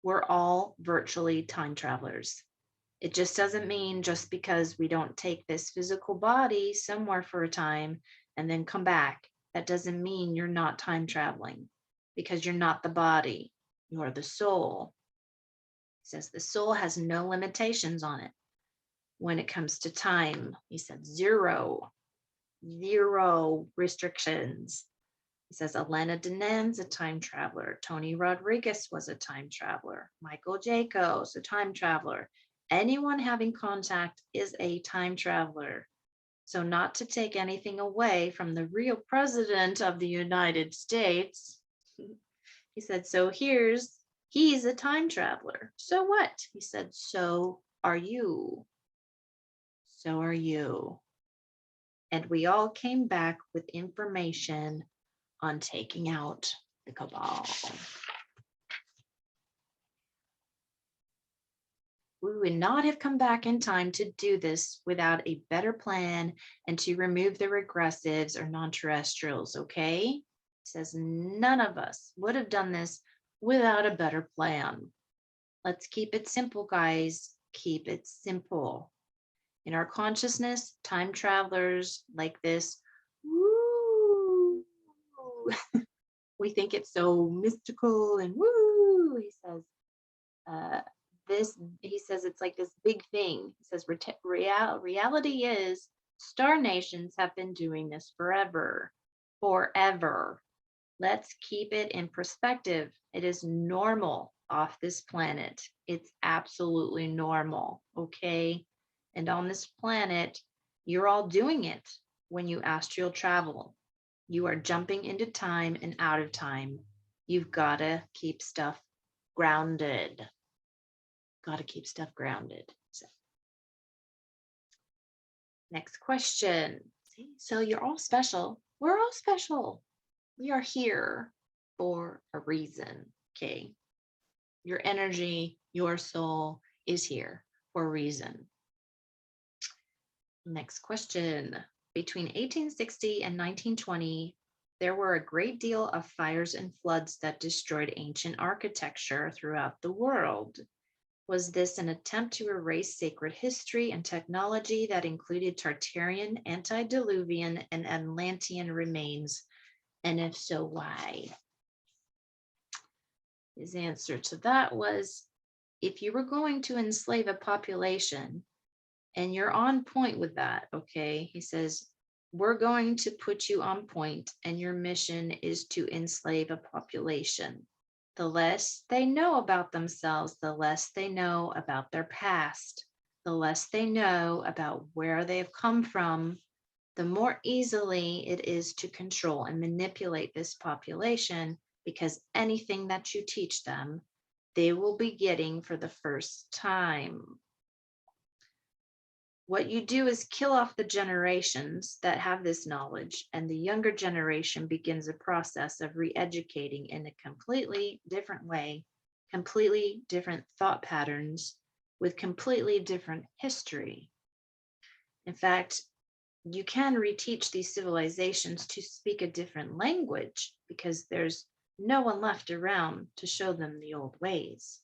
We're all virtually time travelers. It just doesn't mean just because we don't take this physical body somewhere for a time and then come back, that doesn't mean you're not time traveling, because you're not the body, you're the soul. He says the soul has no limitations on it when it comes to time. He said zero restrictions. He says Elena Denen's a time traveler. Tony Rodriguez was a time traveler. Michael Jacobs, a time traveler. Anyone having contact is a time traveler. So not to take anything away from the real president of the United States, he said, so he's a time traveler. So what? He said, so are you. So are you. And we all came back with information on taking out the cabal. We would not have come back in time to do this without a better plan and to remove the regressives or non-terrestrials, okay? It says none of us would have done this without a better plan. Let's keep it simple, guys. Keep it simple. In our consciousness, time travelers like this, woo, we think it's so mystical and woo, he says, he says it's like this big thing. He says reality is star nations have been doing this forever. Let's keep it in perspective. It is normal off this planet. It's absolutely normal, okay? And on this planet, you're all doing it when you astral travel. You are jumping into time and out of time. You've got to keep stuff grounded. Got to keep stuff grounded. So, next question. So you're all special. We're all special. We are here for a reason, okay? Your energy, your soul is here for a reason. Next question. Between 1860 and 1920, there were a great deal of fires and floods that destroyed ancient architecture throughout the world. Was this an attempt to erase sacred history and technology that included Tartarian, antediluvian, and Atlantean remains? And if so, why? His answer to that was, if you were going to enslave a population, and you're on point with that, okay? He says, we're going to put you on point, and your mission is to enslave a population. The less they know about themselves, the less they know about their past, the less they know about where they've come from, the more easily it is to control and manipulate this population, because anything that you teach them, they will be getting for the first time. What you do is kill off the generations that have this knowledge, and the younger generation begins a process of re-educating in a completely different way, completely different thought patterns, with completely different history. In fact, you can reteach these civilizations to speak a different language because there's no one left around to show them the old ways.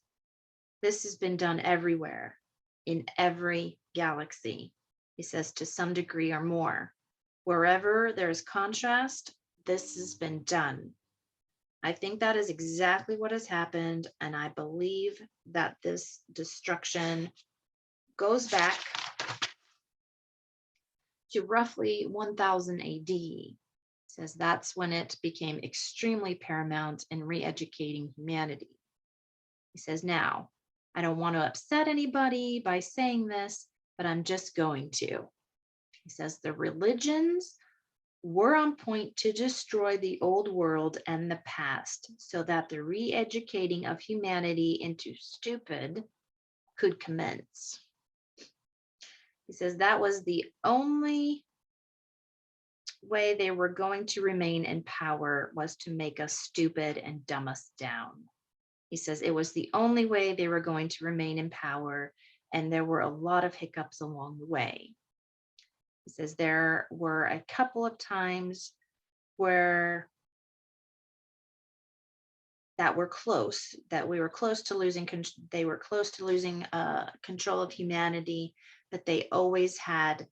This has been done everywhere, in every galaxy, he says, to some degree or more. Wherever there's contrast, this has been done. I think that is exactly what has happened, and I believe that this destruction goes back to roughly 1000 AD. He says that's when it became extremely paramount in re-educating humanity. He says, now, I don't want to upset anybody by saying this, but I'm just going to. He says the religions were on point to destroy the old world and the past so that the re-educating of humanity into stupid could commence. He says that was the only way they were going to remain in power, was to make us stupid and dumb us down. He says it was the only way they were going to remain in power, and there were a lot of hiccups along the way. He says there were a couple of times where that we were close to losing control of humanity, but they always had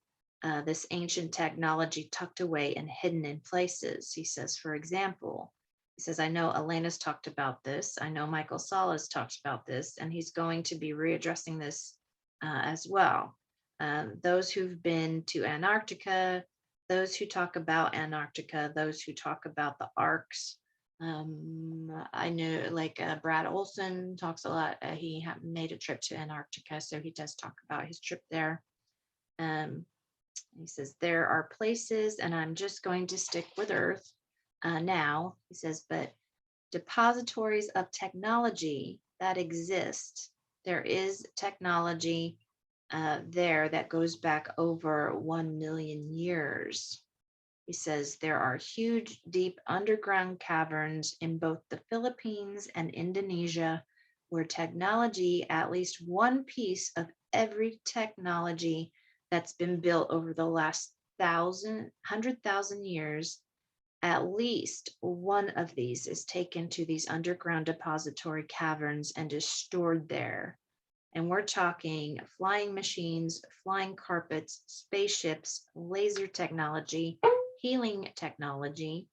this ancient technology tucked away and hidden in places. He says, for example, he says, I know Elena's talked about this. I know Michael Sala's talked about this, and he's going to be readdressing this as well. Those who've been to Antarctica, those who talk about Antarctica, those who talk about the arcs. I know like Brad Olson talks a lot. He made a trip to Antarctica, so he does talk about his trip there. He says, there are places, and I'm just going to stick with Earth now. He says, but depositories of technology that exist. There is technology there that goes back over 1 million years. He says there are huge, deep underground caverns in both the Philippines and Indonesia where technology, at least one piece of every technology that's been built over the last 100,000 years, at least one of these is taken to these underground depository caverns and is stored there. And we're talking flying machines, flying carpets, spaceships, laser technology, healing technology.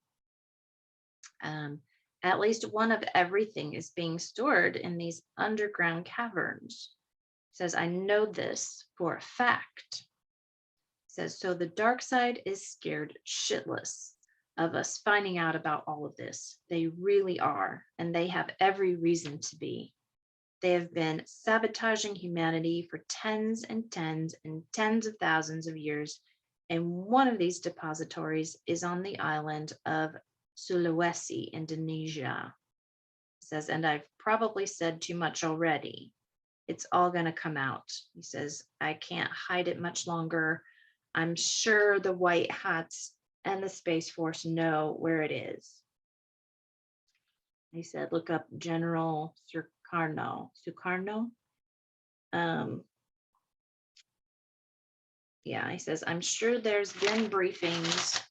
At least one of everything is being stored in these underground caverns. It says, I know this for a fact. It says, so the dark side is scared shitless of us finding out about all of this. They really are, and they have every reason to be. They have been sabotaging humanity for tens and tens and tens of thousands of years. And one of these depositories is on the island of Sulawesi, Indonesia. It says, and I've probably said too much already. It's all going to come out. He says, I can't hide it much longer. I'm sure the white hats and the Space Force know where it is. He said, look up General Sukarno. Yeah, he says, I'm sure there's been briefings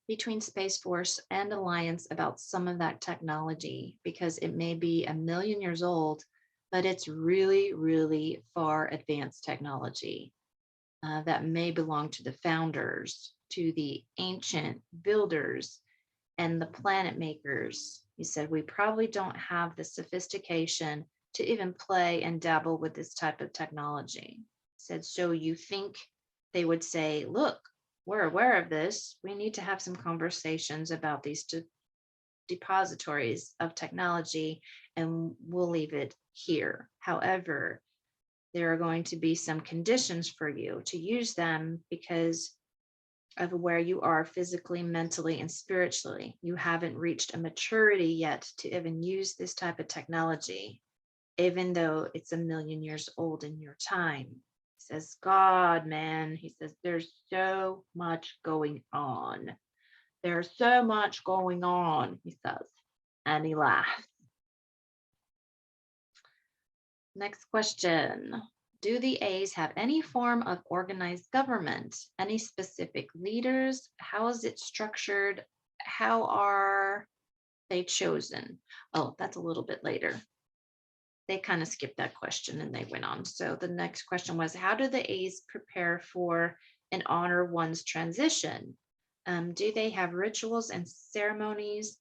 between Space Force and Alliance about some of that technology because it may be 1 million years old, but it's really, really far advanced technology that may belong to the founders, to the ancient builders, and the planet makers. He said, we probably don't have the sophistication to even play and dabble with this type of technology. He said, so you think they would say, look, we're aware of this. We need to have some conversations about these depositories of technology, and we'll leave it here. However, there are going to be some conditions for you to use them because of where you are physically, mentally, and spiritually. You haven't reached a maturity yet to even use this type of technology, even though it's 1 million years old in your time. He says, God, man, he says, there's so much going on. There's so much going on, he says, and he laughs. Next question. Do the A's have any form of organized government? Any specific leaders? How is it structured? How are they chosen? Oh, that's a little bit later. They kind of skipped that question and they went on. So the next question was, how do the A's prepare for and honor one's transition? Do they have rituals and ceremonies?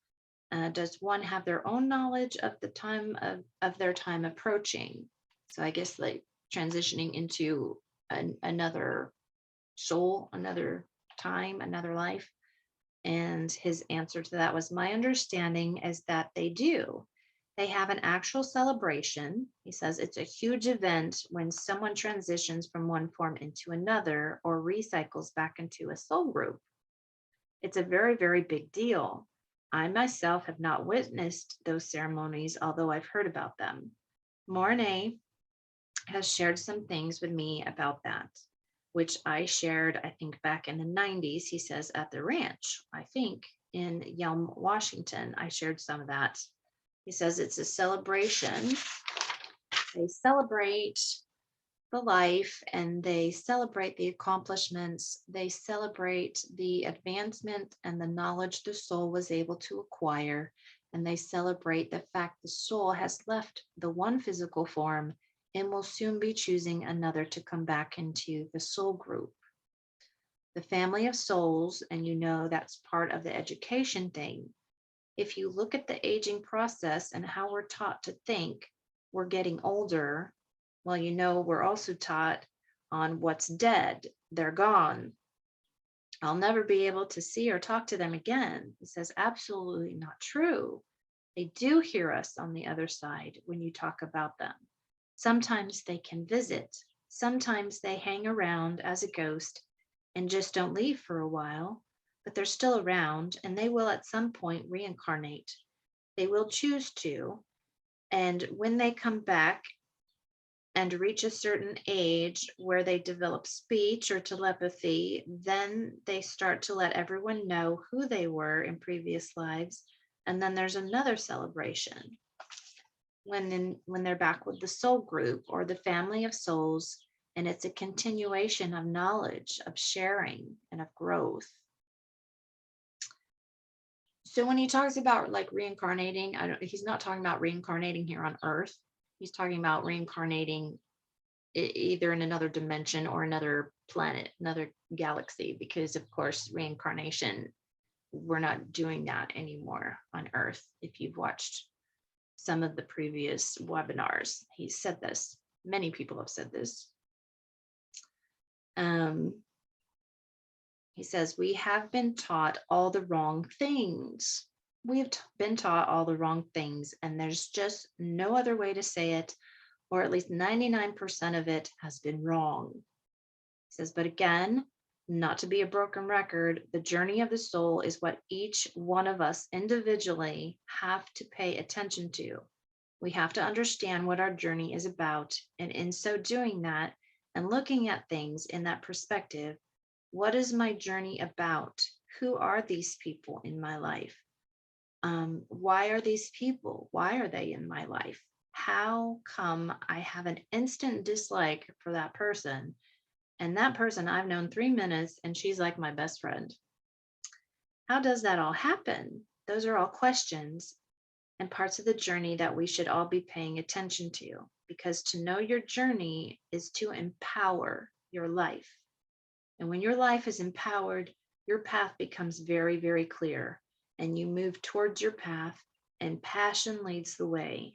Does one have their own knowledge of the time of their time approaching? So I guess like transitioning into another soul, another time, another life. And his answer to that was, my understanding is that they do. They have an actual celebration. He says it's a huge event when someone transitions from one form into another or recycles back into a soul group. It's a very, very big deal. I myself have not witnessed those ceremonies, although I've heard about them. Mornay has shared some things with me about that, which I shared, I think, back in the 90s. He says at the ranch, I think in Yelm, Washington, I shared some of that. He says it's a celebration. They celebrate the life and they celebrate the accomplishments. They celebrate the advancement and the knowledge the soul was able to acquire. And they celebrate the fact the soul has left the one physical form and will soon be choosing another to come back into the soul group. The family of souls, and you know that's part of the education thing. If you look at the aging process and how we're taught to think, we're getting older. Well, you know, we're also taught on what's dead. They're gone. I'll never be able to see or talk to them again. He says, absolutely not true. They do hear us on the other side when you talk about them. Sometimes they can visit. Sometimes they hang around as a ghost and just don't leave for a while, but they're still around and they will at some point reincarnate. They will choose to. And when they come back and reach a certain age where they develop speech or telepathy, then they start to let everyone know who they were in previous lives. And then there's another celebration when they're back with the soul group or the family of souls, and it's a continuation of knowledge, of sharing, and of growth. So when he talks about like reincarnating, he's not talking about reincarnating here on Earth. He's talking about reincarnating either in another dimension or another planet, another galaxy, because of course, reincarnation, we're not doing that anymore on Earth. If you've watched some of the previous webinars, he said this. Many people have said this. He says, we have been taught all the wrong things. We have been taught all the wrong things, and there's just no other way to say it, or at least 99% of it has been wrong. He says, but again, not to be a broken record, the journey of the soul is what each one of us individually have to pay attention to. We have to understand what our journey is about, and in so doing that, and looking at things in that perspective, what is my journey about? Who are these people in my life? Why are these people? Why are they in my life? How come I have an instant dislike for that person? And that person I've known 3 minutes and she's like my best friend. How does that all happen? Those are all questions and parts of the journey that we should all be paying attention to, because to know your journey is to empower your life. And when your life is empowered, your path becomes very, very clear, and you move towards your path, and passion leads the way.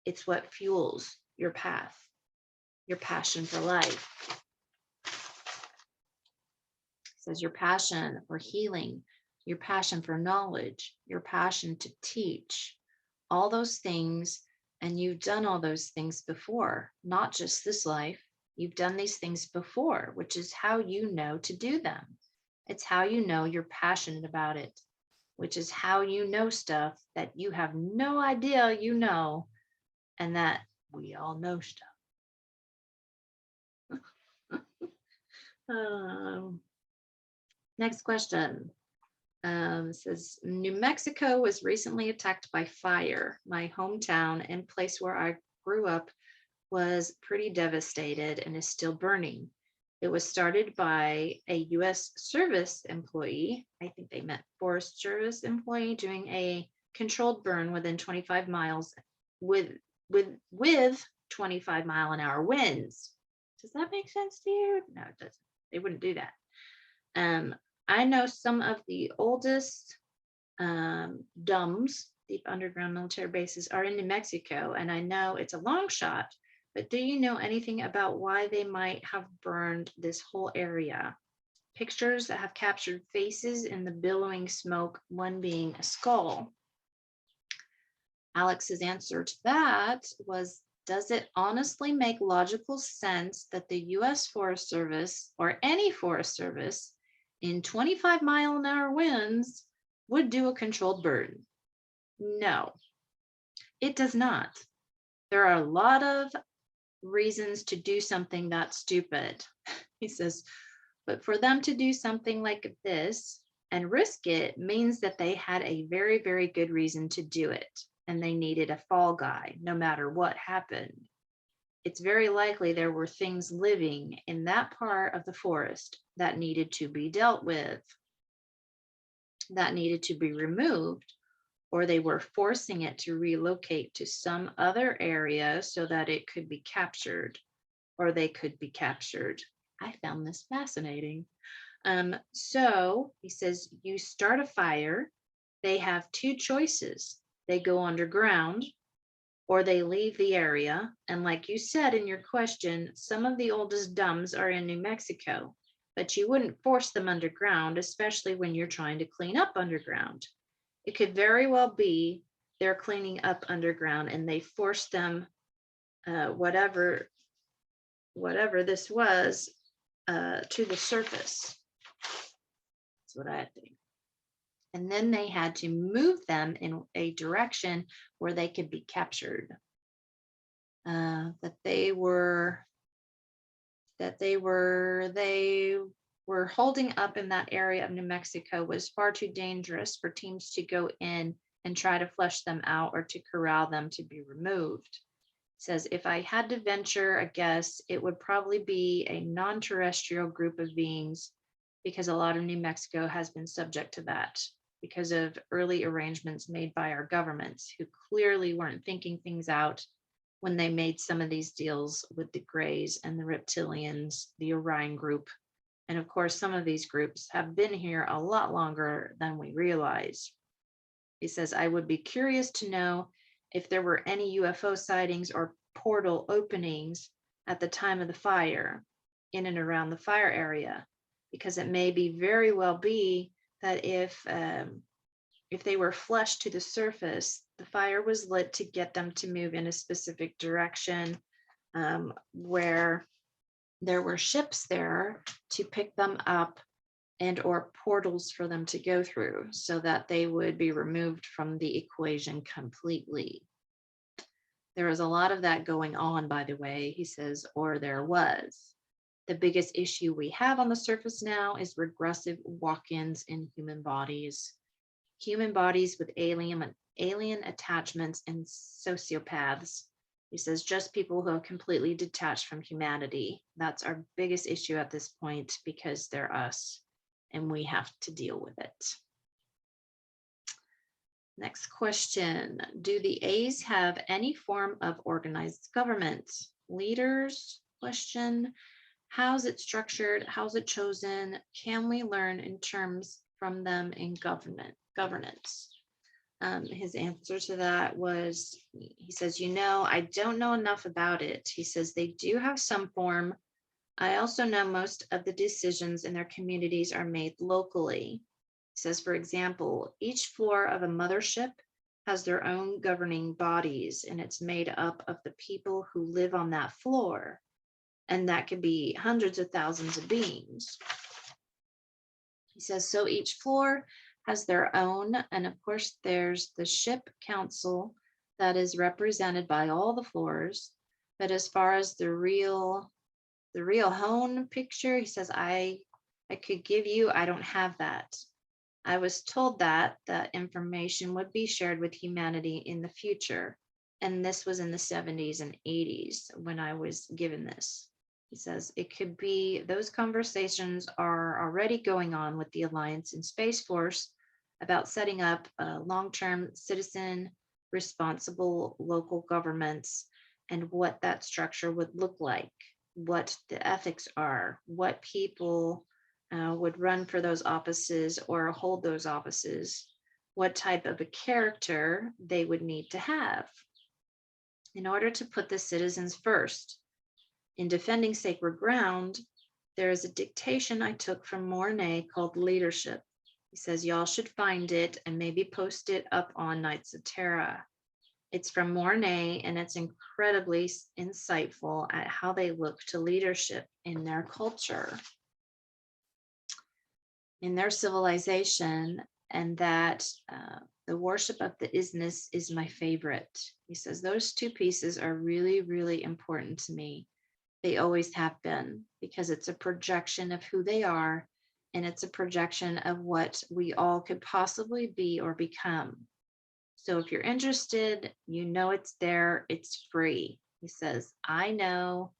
It's what fuels your path, your passion for life. It says your passion for healing, your passion for knowledge, your passion to teach, all those things. And you've done all those things before, not just this life. You've done these things before, which is how you know to do them. It's how you know you're passionate about it, which is how you know stuff that you have no idea you know, and that we all know stuff. Next question. Says, New Mexico was recently attacked by fire. My hometown and place where I grew up was pretty devastated and is still burning. It was started by a U.S. service employee. I think they meant Forest Service employee doing a controlled burn within 25 miles with 25-mile-an-hour winds. Does that make sense to you? No, it doesn't. They wouldn't do that. I know some of the oldest DUMBs, deep underground military bases, are in New Mexico, and I know it's a long shot, but do you know anything about why they might have burned this whole area? Pictures that have captured faces in the billowing smoke, one being a skull. Alex's answer to that was, does it honestly make logical sense that the U.S. Forest Service or any Forest Service in 25-mile-an-hour winds would do a controlled burn? No, it does not. There are a lot of reasons to do something that's stupid. He says, but for them to do something like this and risk it means that they had a very, very good reason to do it, and they needed a fall guy no matter what happened. It's very likely there were things living in that part of the forest that needed to be dealt with, that needed to be removed, or they were forcing it to relocate to some other area so that it could be captured, or they could be captured. I found this fascinating. So he says, you start a fire, they have two choices. They go underground, or they leave the area. And like you said in your question, some of the oldest DUMBs are in New Mexico, but you wouldn't force them underground, especially when you're trying to clean up underground. It could very well be they're cleaning up underground and they force them, whatever whatever this was to the surface. That's what I think. And then they had to move them in a direction where they could be captured. That they were holding up in that area of New Mexico was far too dangerous for teams to go in and try to flush them out or to corral them to be removed. It says, if I had to venture a guess, it would probably be a non-terrestrial group of beings, because a lot of New Mexico has been subject to that because of early arrangements made by our governments, who clearly weren't thinking things out when they made some of these deals with the Greys and the Reptilians, the Orion group. And of course, some of these groups have been here a lot longer than we realize. He says, I would be curious to know if there were any UFO sightings or portal openings at the time of the fire, in and around the fire area, because it may be very well be that if they were flushed to the surface, the fire was lit to get them to move in a specific direction, where there were ships there to pick them up and or portals for them to go through, so that they would be removed from the equation completely. There is a lot of that going on, by the way, he says, or there was. The biggest issue we have on the surface now is regressive walk-ins in human bodies with alien attachments and sociopaths. He says, just people who are completely detached from humanity. That's our biggest issue at this point, because they're us and we have to deal with it. Next question. Do the A's have any form of organized government? Leaders? Question. How's it structured? How's it chosen? Can we learn in terms from them in governance? His answer to that was, he says, I don't know enough about it. He says they do have some form. I also know most of the decisions in their communities are made locally. He says, for example, each floor of a mothership has their own governing bodies, and it's made up of the people who live on that floor. And that could be hundreds of thousands of beings. He says, so each floor has their own, and of course there's the ship council that is represented by all the floors. But as far as the real hone picture, he says, I could give you, I don't have that. I was told that information would be shared with humanity in the future. And this was in the 70s and 80s when I was given this. He says, it could be those conversations are already going on with the Alliance and Space Force about setting up long-term citizen responsible local governments and what that structure would look like, what the ethics are, what people would run for those offices or hold those offices, what type of a character they would need to have in order to put the citizens first. In defending sacred ground, there is a dictation I took from Mornay called Leadership. He says, y'all should find it and maybe post it up on Knights of Terra. It's from Mornay, and it's incredibly insightful at how they look to leadership in their culture, in their civilization, and that the worship of the isness is my favorite. He says, those two pieces are really, really important to me. They always have been, because it's a projection of who they are, and it's a projection of what we all could possibly be or become. So if you're interested, it's there, it's free. He says, I know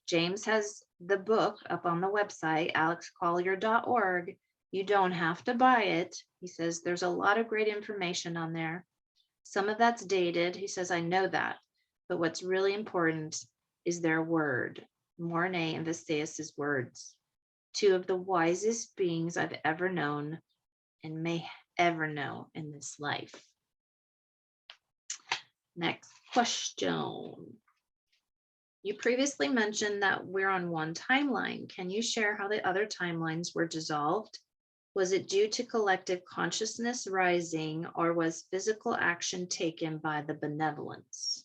James has the book up on the website, alexcollier.org. You don't have to buy it. He says, there's a lot of great information on there. Some of that's dated. He says, I know that. But what's really important is their word, Mornay and Visayas' words, two of the wisest beings I've ever known and may ever know in this life. Next question. You previously mentioned that we're on one timeline. Can you share how the other timelines were dissolved? Was it due to collective consciousness rising, or was physical action taken by the benevolence?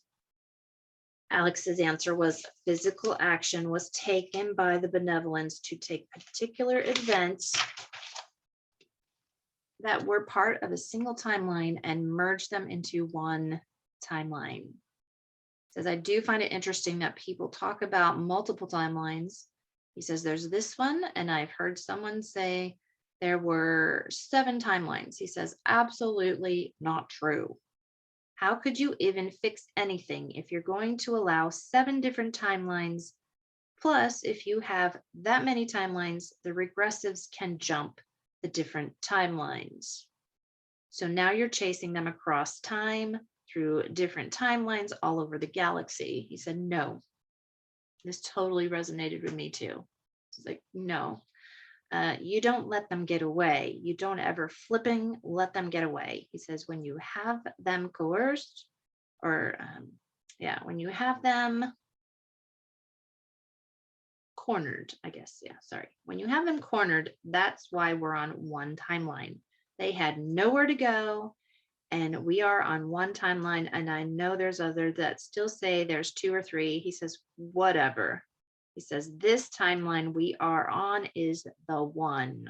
Alex's answer was physical action was taken by the benevolence to take particular events that were part of a single timeline and merge them into one timeline. It says, I do find it interesting that people talk about multiple timelines. He says, there's this one, and I've heard someone say there were 7 timelines. He says, absolutely not true. How could you even fix anything if you're going to allow 7 different timelines? Plus, if you have that many timelines, the regressives can jump the different timelines. So now you're chasing them across time through different timelines all over the galaxy. He said, no, this totally resonated with me too. It's like, no, you don't let them get away. You don't ever flipping let them get away. He says, when you have them coerced or when you have them cornered, I guess. Yeah, sorry. When you have them cornered, that's why we're on one timeline. They had nowhere to go, and we are on one timeline. And I know there's others that still say there's 2 or 3. He says, whatever. He says, this timeline we are on is the one.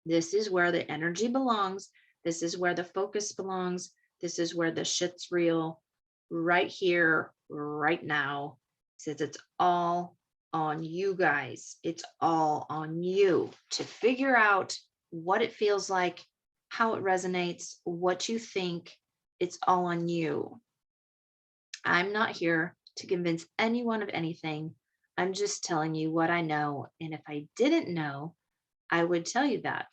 This is where the energy belongs. This is where the focus belongs. This is where the shit's real, right here, right now. He says, it's all on you guys. It's all on you to figure out what it feels like, how it resonates, what you think. It's all on you. I'm not here to convince anyone of anything. I'm just telling you what I know. And if I didn't know, I would tell you that.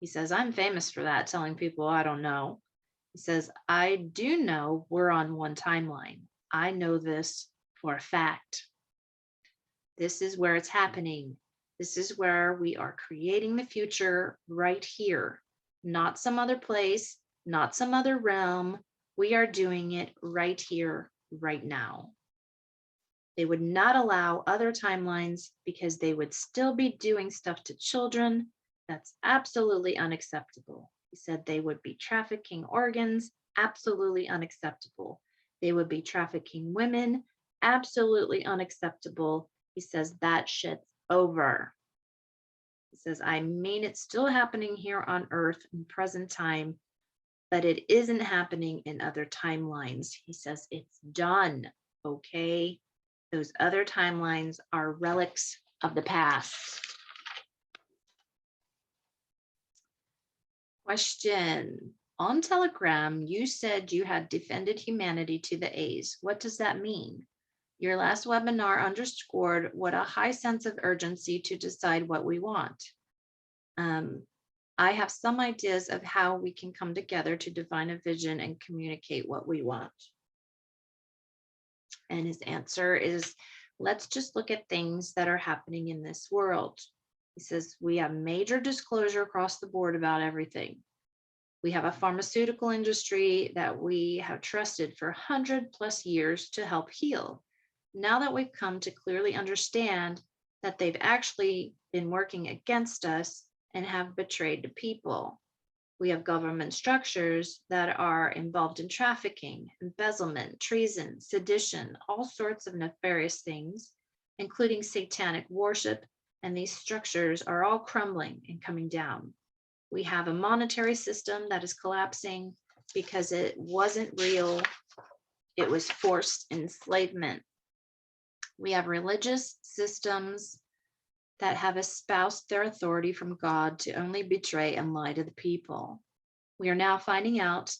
He says, I'm famous for that, telling people I don't know. He says, I do know we're on one timeline. I know this for a fact. This is where it's happening. This is where we are creating the future right here, not some other place, not some other realm. We are doing it right here, right now. They would not allow other timelines because they would still be doing stuff to children. That's absolutely unacceptable. He said they would be trafficking organs, absolutely unacceptable. They would be trafficking women, absolutely unacceptable. He says that shit's over. He says, I mean, it's still happening here on Earth in present time, but it isn't happening in other timelines. He says, it's done, okay? Those other timelines are relics of the past. Question. On Telegram, you said you had defended humanity to the A's. What does that mean? Your last webinar underscored what a high sense of urgency to decide what we want. I have some ideas of how we can come together to define a vision and communicate what we want. And his answer is, let's just look at things that are happening in this world. He says, we have major disclosure across the board about everything. We have a pharmaceutical industry that we have trusted for 100+ years to help heal. Now that we've come to clearly understand that they've actually been working against us and have betrayed the people. We have government structures that are involved in trafficking, embezzlement, treason, sedition, all sorts of nefarious things, including satanic worship, and these structures are all crumbling and coming down. We have a monetary system that is collapsing because it wasn't real. It was forced enslavement. We have religious systems that have espoused their authority from God to only betray and lie to the people. We are now finding out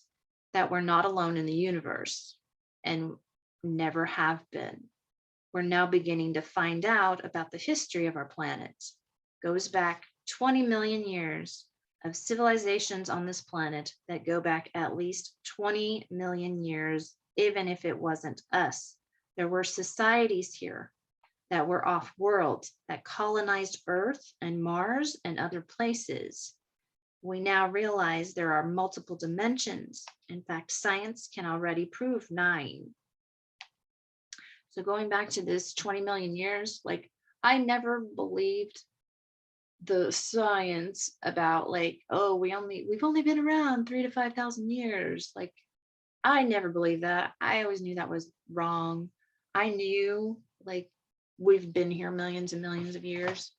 that we're not alone in the universe and never have been. We're now beginning to find out about the history of our planet. It goes back 20 million years of civilizations on this planet that go back at least 20 million years, even if it wasn't us. There were societies here that were off-world, that colonized Earth and Mars and other places. We now realize there are multiple dimensions. In fact, science can already prove 9. So going back to this 20 million years, like, I never believed the science about like, oh, we've only been around 3,000 to 5,000 years. Like, I never believed that. I always knew that was wrong. I knew, like, we've been here millions and millions of years,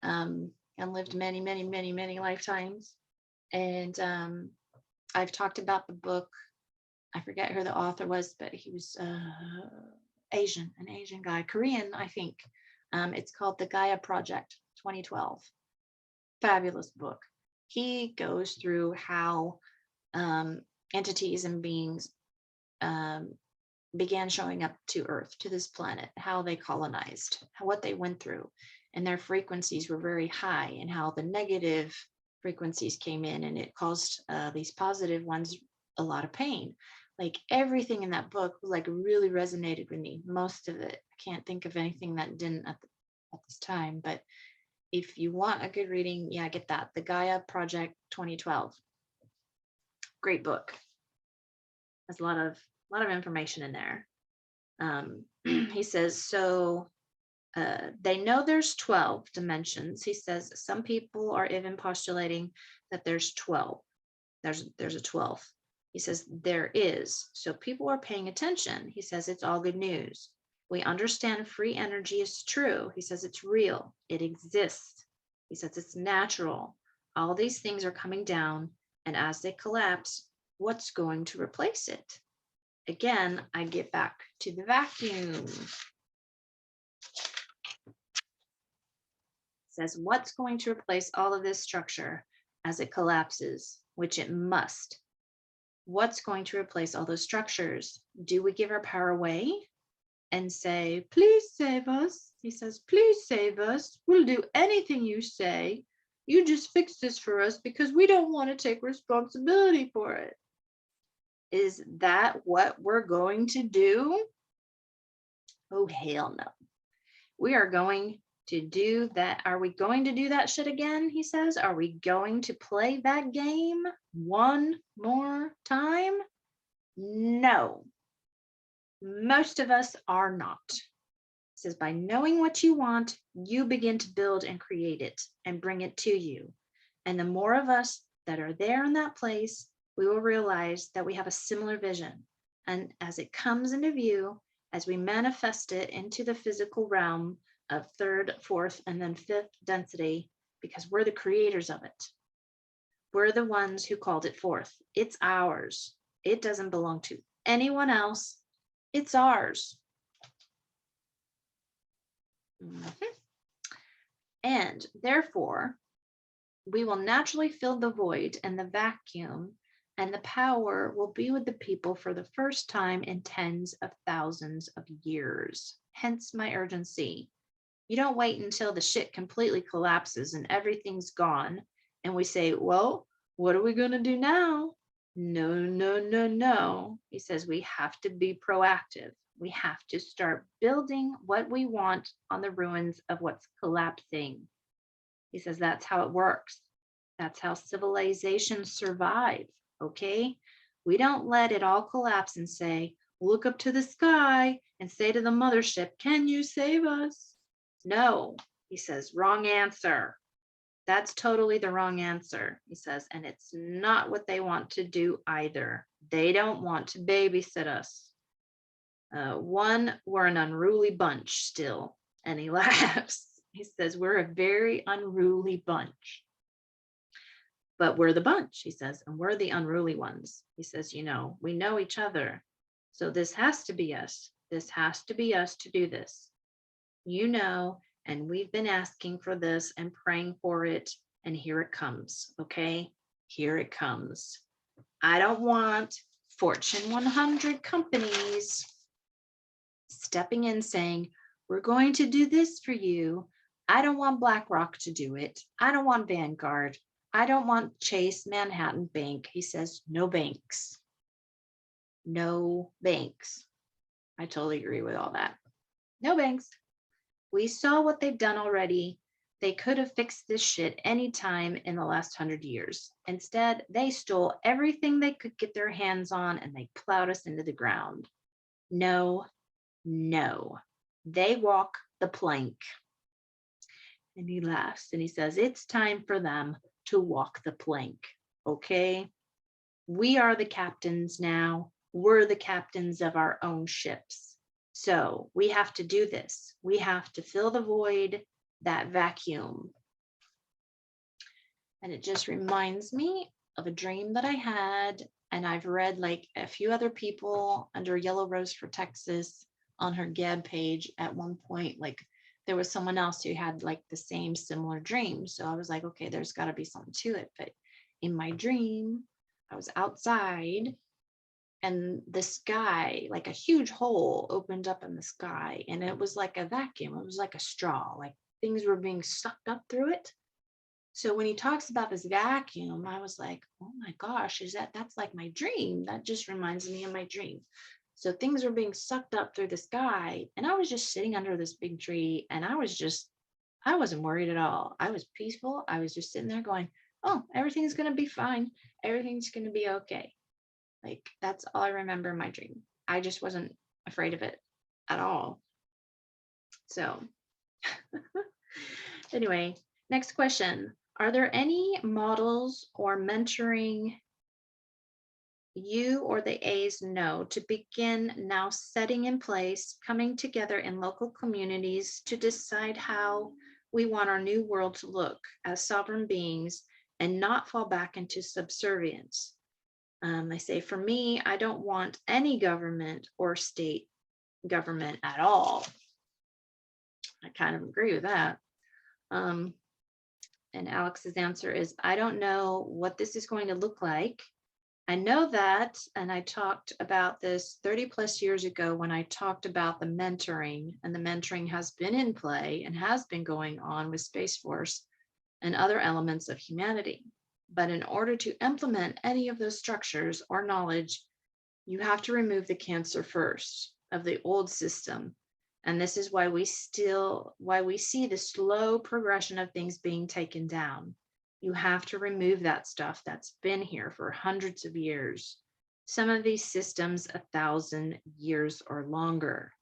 and lived many, many, many, many lifetimes. And I've talked about the book. I forget who the author was, but he was Asian, an Asian guy, Korean, I think. It's called The Gaia Project, 2012. Fabulous book. He goes through how entities and beings began showing up to Earth, to this planet, how they colonized, what they went through, and their frequencies were very high, and how the negative frequencies came in, and it caused these positive ones a lot of pain. Like, everything in that book like really resonated with me. Most of it. I can't think of anything that didn't at this time. But if you want a good reading, yeah, get that. The Gaia Project 2012. Great book. There's a lot of information in there. He says, so they know there's 12 dimensions. He says some people are even postulating that there's 12. There's a 12th. He says there is. So people are paying attention. He says it's all good news. We understand free energy is true. He says it's real. It exists. He says it's natural. All these things are coming down, and as they collapse, what's going to replace it? Again, I get back to the vacuum. Says what's going to replace all of this structure as it collapses, which it must. What's going to replace all those structures? Do we give our power away and say, please save us? He says, please save us. We'll do anything you say. You just fix this for us because we don't want to take responsibility for it. Is that what we're going to do? Oh, hell no. We are going to do that. Are we going to do that shit again? He says, are we going to play that game one more time? No, most of us are not. He says, by knowing what you want, you begin to build and create it and bring it to you. And the more of us that are there in that place, we will realize that we have a similar vision. And as it comes into view, as we manifest it into the physical realm of third, fourth, and then fifth density, because we're the creators of it. We're the ones who called it forth. It's ours. It doesn't belong to anyone else. It's ours. And therefore, we will naturally fill the void and the vacuum, and the power will be with the people for the first time in tens of thousands of years. Hence my urgency. You don't wait until the shit completely collapses and everything's gone, and we say, well, what are we going to do now? No, no, no, no. He says we have to be proactive. We have to start building what we want on the ruins of what's collapsing. He says that's how it works. That's how civilizations survive, okay? We don't let it all collapse and say, look up to the sky and say to the mothership, can you save us? No, he says, wrong answer. That's totally the wrong answer, he says, and it's not what they want to do either. They don't want to babysit us. We're an unruly bunch still, and he laughs. He says, we're a very unruly bunch. But we're the bunch, he says, and we're the unruly ones. He says, you know, we know each other. So this has to be us. This has to be us to do this. You know, and we've been asking for this and praying for it, and here it comes, okay? Here it comes. I don't want Fortune 100 companies stepping in saying, we're going to do this for you. I don't want BlackRock to do it. I don't want Vanguard. I don't want Chase Manhattan Bank. He says, no banks. No banks. I totally agree with all that. No banks. We saw what they've done already. They could have fixed this shit anytime in the last 100 years. Instead, they stole everything they could get their hands on and they plowed us into the ground. No, no. They walk the plank. And he laughs and he says, it's time for them to walk the plank, okay? We are the captains now. We're the captains of our own ships. So we have to do this. We have to fill the void, that vacuum. And it just reminds me of a dream that I had. And I've read like a few other people under Yellow Rose for Texas on her Gab page at one point. Like there was someone else who had like the same similar dream. So I was like, okay, there's got to be something to it. But in my dream, I was outside and the sky, like a huge hole opened up in the sky, and it was like a vacuum. It was like a straw, like things were being sucked up through it. So when he talks about this vacuum, I was like, oh my gosh, that's like my dream. That just reminds me of my dream. So things were being sucked up through the sky, and I was just sitting under this big tree, and I wasn't worried at all. I was peaceful. I was just sitting there going, oh, everything's going to be fine. Everything's going to be okay. Like that's all I remember in my dream. I just wasn't afraid of it at all. So anyway, next question. Are there any models or mentoring you or the A's know to begin now setting in place, coming together in local communities to decide how we want our new world to look as sovereign beings and not fall back into subservience? I say, for me, I don't want any government or state government at all. I kind of agree with that. And Alex's answer is, I don't know what this is going to look like. I know that, and I talked about this 30 plus years ago when I talked about the mentoring, and the mentoring has been in play and has been going on with Space Force and other elements of humanity. But in order to implement any of those structures or knowledge, you have to remove the cancer first of the old system. And this is why we see the slow progression of things being taken down. You have to remove that stuff that's been here for hundreds of years. Some of these systems, 1,000 years or longer.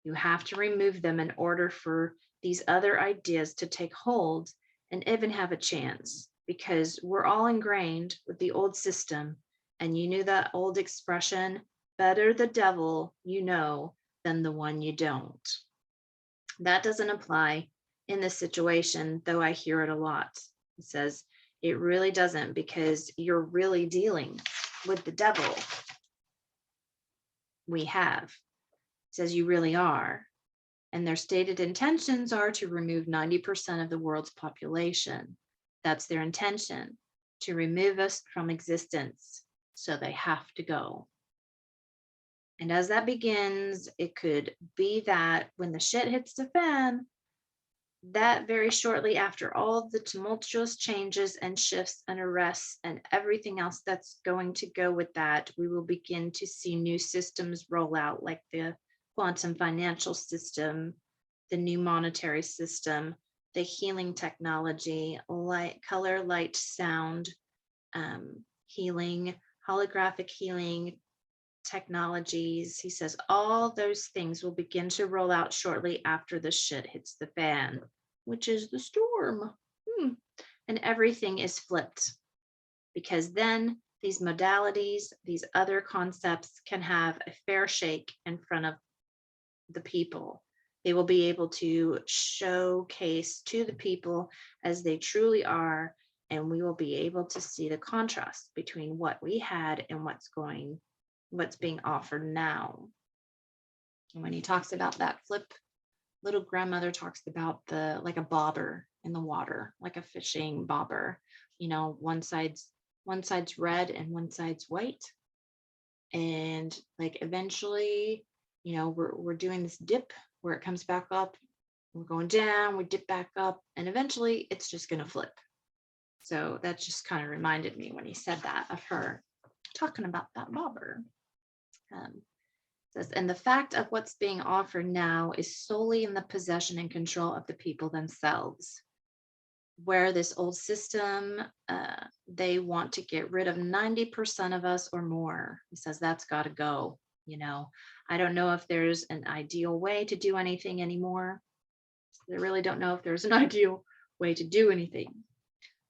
You have to remove them in order for these other ideas to take hold and even have a chance, because we're all ingrained with the old system. And you knew that old expression, better the devil you know than the one you don't. That doesn't apply in this situation, though I hear it a lot. It says it really doesn't, because you're really dealing with the devil. We have. It says you really are. And their stated intentions are to remove 90% of the world's population. That's their intention, to remove us from existence. So they have to go. And as that begins, it could be that when the shit hits the fan, that very shortly after all the tumultuous changes and shifts and arrests and everything else that's going to go with that, we will begin to see new systems roll out, like the quantum financial system, the new monetary system, the healing technology, light, color, light, sound, healing, holographic healing technologies. He says all those things will begin to roll out shortly after the shit hits the fan, which is the storm. And everything is flipped, because then these modalities, these other concepts can have a fair shake in front of the people. They will be able to showcase to the people as they truly are, and we will be able to see the contrast between what we had and what's being offered now. And when he talks about that flip, little grandmother talks about like a bobber in the water, like a fishing bobber. You know, one side's red and one side's white. And like eventually, you know, we're doing this dip where it comes back up. We're going down, we dip back up, and eventually it's just going to flip. So that just kind of reminded me when he said that of her talking about that bobber. Says, and the fact of what's being offered now is solely in the possession and control of the people themselves. Where this old system, they want to get rid of 90% of us or more. He says that's got to go. You know, I don't know if there's an ideal way to do anything anymore. I really don't know if there's an ideal way to do anything.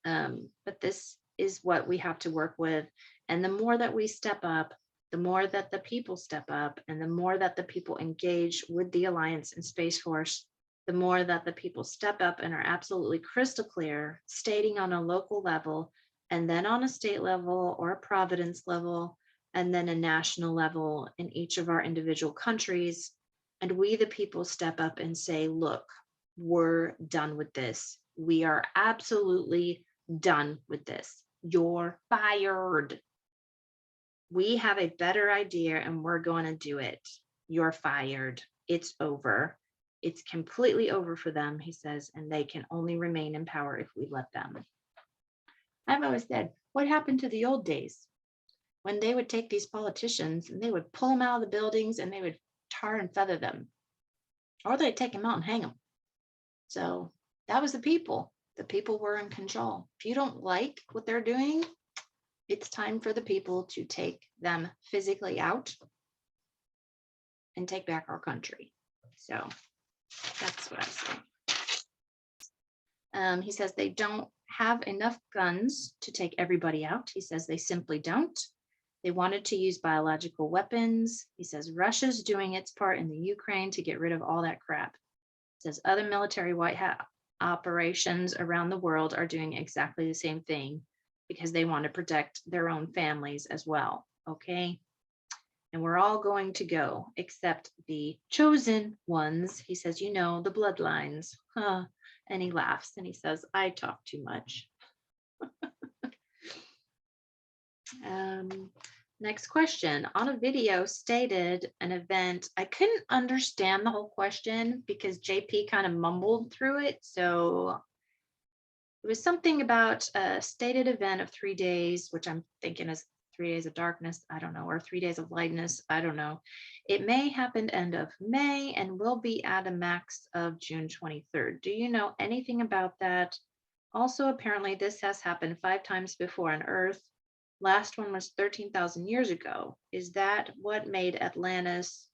But this is what we have to work with. And the more that we step up, the more that the people step up and the more that the people engage with the Alliance and Space Force, the more that the people step up and are absolutely crystal clear, stating on a local level, and then on a state level or a providence level, and then a national level in each of our individual countries. And we, the people, step up and say, look, we're done with this. We are absolutely done with this. You're fired. We have a better idea and we're going to do it. You're fired. It's over. It's completely over for them, he says, and they can only remain in power if we let them. I've always said, what happened to the old days when they would take these politicians and they would pull them out of the buildings and they would tar and feather them, or they'd take them out and hang them. So that was the people. The people were in control. If you don't like what they're doing, it's time for the people to take them physically out and take back our country. So that's what I say. He says they don't have enough guns to take everybody out. He says they simply don't. They wanted to use biological weapons. He says Russia's doing its part in the Ukraine to get rid of all that crap. He says other military white hat operations around the world are doing exactly the same thing because they want to protect their own families as well. Okay. And we're all going to go except the chosen ones. He says, you know, the bloodlines. Huh. And he laughs and he says, I talk too much. Next question. On a video stated an event, I couldn't understand the whole question because JP kind of mumbled through it. So it was something about a stated event of 3 days, which I'm thinking is 3 days of darkness, I don't know, or 3 days of lightness, I don't know. It may happen end of May and will be at a max of June 23rd. Do you know anything about that? Also, apparently this has happened 5 times before on Earth. Last one was 13,000 years ago. Is that what made Atlantis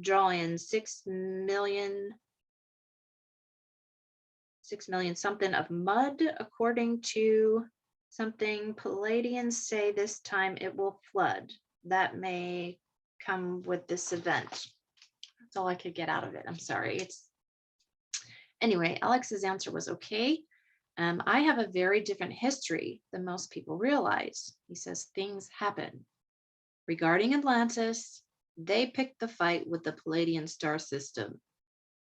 draw in 6 million something of mud, according to something Palladians say this time it will flood. That may come with this event. That's all I could get out of it. I'm sorry. Anyway, Alex's answer was okay. I have a very different history than most people realize. He says things happen. Regarding Atlantis, they picked the fight with the Palladian star system.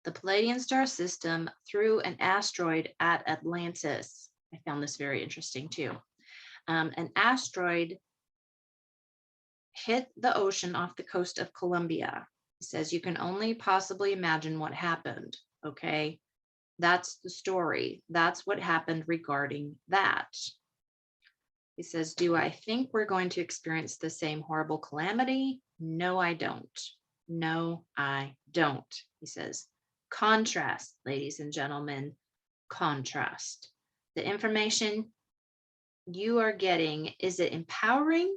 The Palladian star system threw an asteroid at Atlantis. I found this very interesting too. An asteroid hit the ocean off the coast of Colombia. He says you can only possibly imagine what happened. Okay, that's the story. That's what happened regarding that. He says, do I think we're going to experience the same horrible calamity? No, I don't. No, I don't. He says, contrast, ladies and gentlemen, contrast. The information you are getting, is it empowering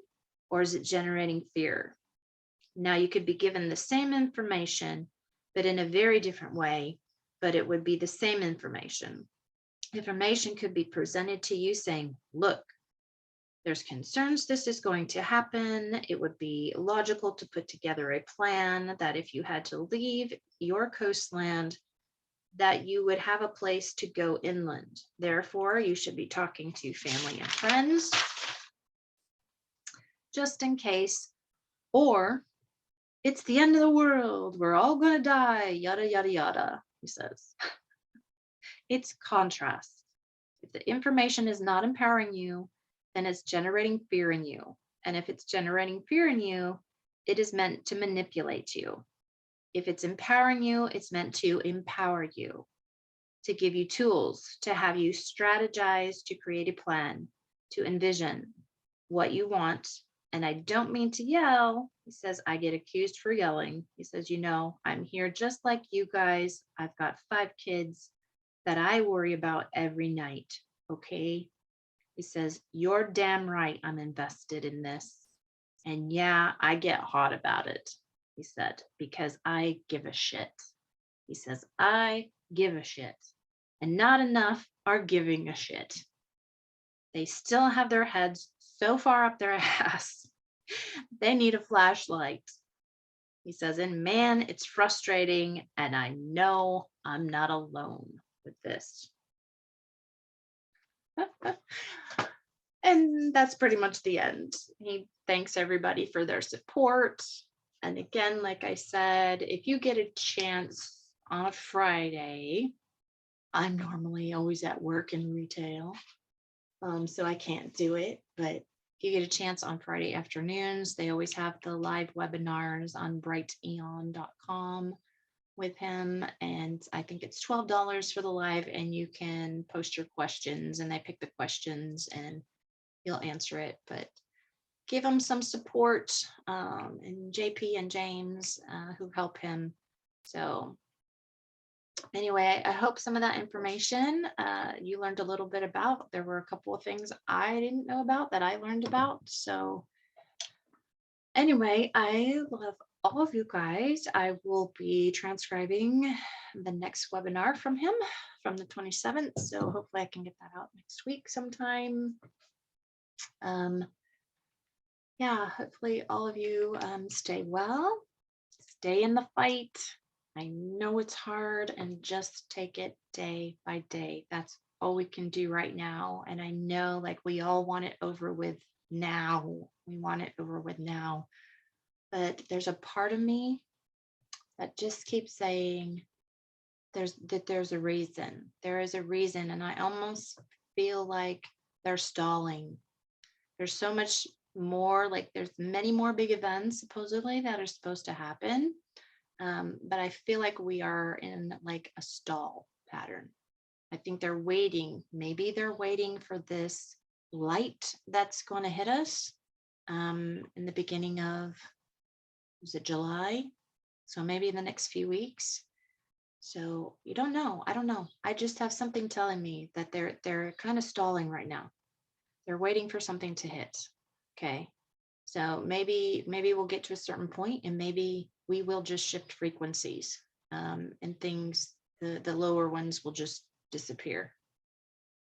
or is it generating fear? Now, you could be given the same information, but in a very different way, but it would be the same information. Information could be presented to you saying, look, there's concerns this is going to happen. It would be logical to put together a plan that if you had to leave your coastland, that you would have a place to go inland. Therefore, you should be talking to family and friends just in case, or it's the end of the world. We're all going to die, yada, yada, yada, he says. It's contrast. If the information is not empowering you, then it's generating fear in you. And if it's generating fear in you, it is meant to manipulate you. If it's empowering you, it's meant to empower you, to give you tools, to have you strategize, to create a plan, to envision what you want. And I don't mean to yell. He says, I get accused for yelling. He says, you know, I'm here just like you guys. I've got 5 kids that I worry about every night. Okay. He says, you're damn right I'm invested in this. And yeah, I get hot about it, he said, because I give a shit. He says, I give a shit. And not enough are giving a shit. They still have their heads so far up their ass They need a flashlight. He says, and man, it's frustrating. And I know I'm not alone with this. And that's pretty much the end. He thanks everybody for their support. And again, like I said, if you get a chance on a Friday, I'm normally always at work in retail, so I can't do it. But if you get a chance on Friday afternoons, they always have the live webinars on brighteon.com with him. And I think it's $12 for the live, and you can post your questions and they pick the questions and he'll answer it. But give him some support, and JP and James who help him. So anyway, I hope some of that information you learned a little bit about. There were a couple of things I didn't know about that I learned about. So anyway, I love all of you guys. I will be transcribing the next webinar from him from the 27th. So hopefully I can get that out next week sometime. Yeah, hopefully all of you stay well, stay in the fight. I know it's hard, and just take it day by day. That's all we can do right now. And I know, like, we all want it over with now. We want it over with now. But there's a part of me that just keeps saying there's a reason. There is a reason. And I almost feel like they're stalling. There's so much more, like there's many more big events supposedly that are supposed to happen. But I feel like we are in like a stall pattern. I think they're waiting. Maybe they're waiting for this light that's going to hit us in the beginning of, was it July? So maybe in the next few weeks. So you don't know. I don't know. I just have something telling me that they're kind of stalling right now. They're waiting for something to hit. Okay. So maybe we'll get to a certain point, and maybe we will just shift frequencies, and things, the lower ones will just disappear,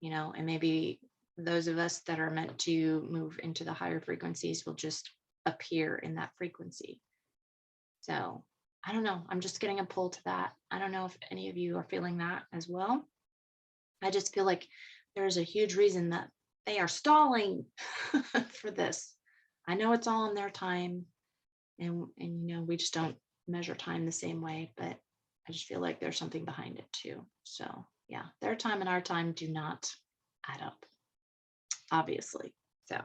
and maybe those of us that are meant to move into the higher frequencies will just appear in that frequency. So I don't know. I'm just getting a pull to that. I don't know if any of you are feeling that as well. I just feel like there's a huge reason that they are stalling for this. I know it's all in their time, and we just don't measure time the same way, but I just feel like there's something behind it too. So yeah, their time and our time do not add up, obviously. So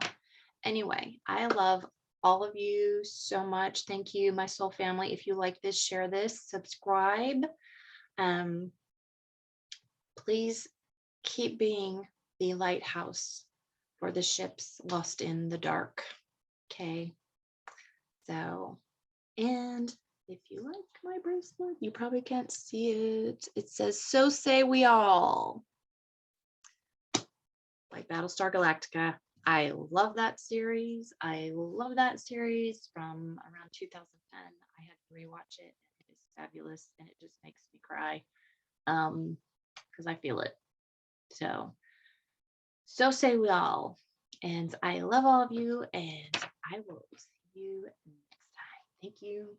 anyway, I love all of you so much. Thank you, my soul family. If you like this, share this, subscribe. Please keep being the lighthouse for the ships lost in the dark. Okay. So, and if you like my bracelet, you probably can't see it. It says, "So say we all." Like Battlestar Galactica. I love that series. I love that series from around 2010. I had to rewatch it. It is fabulous, and it just makes me cry because I feel it. So say we all. And I love all of you, and I will see you next time. Thank you.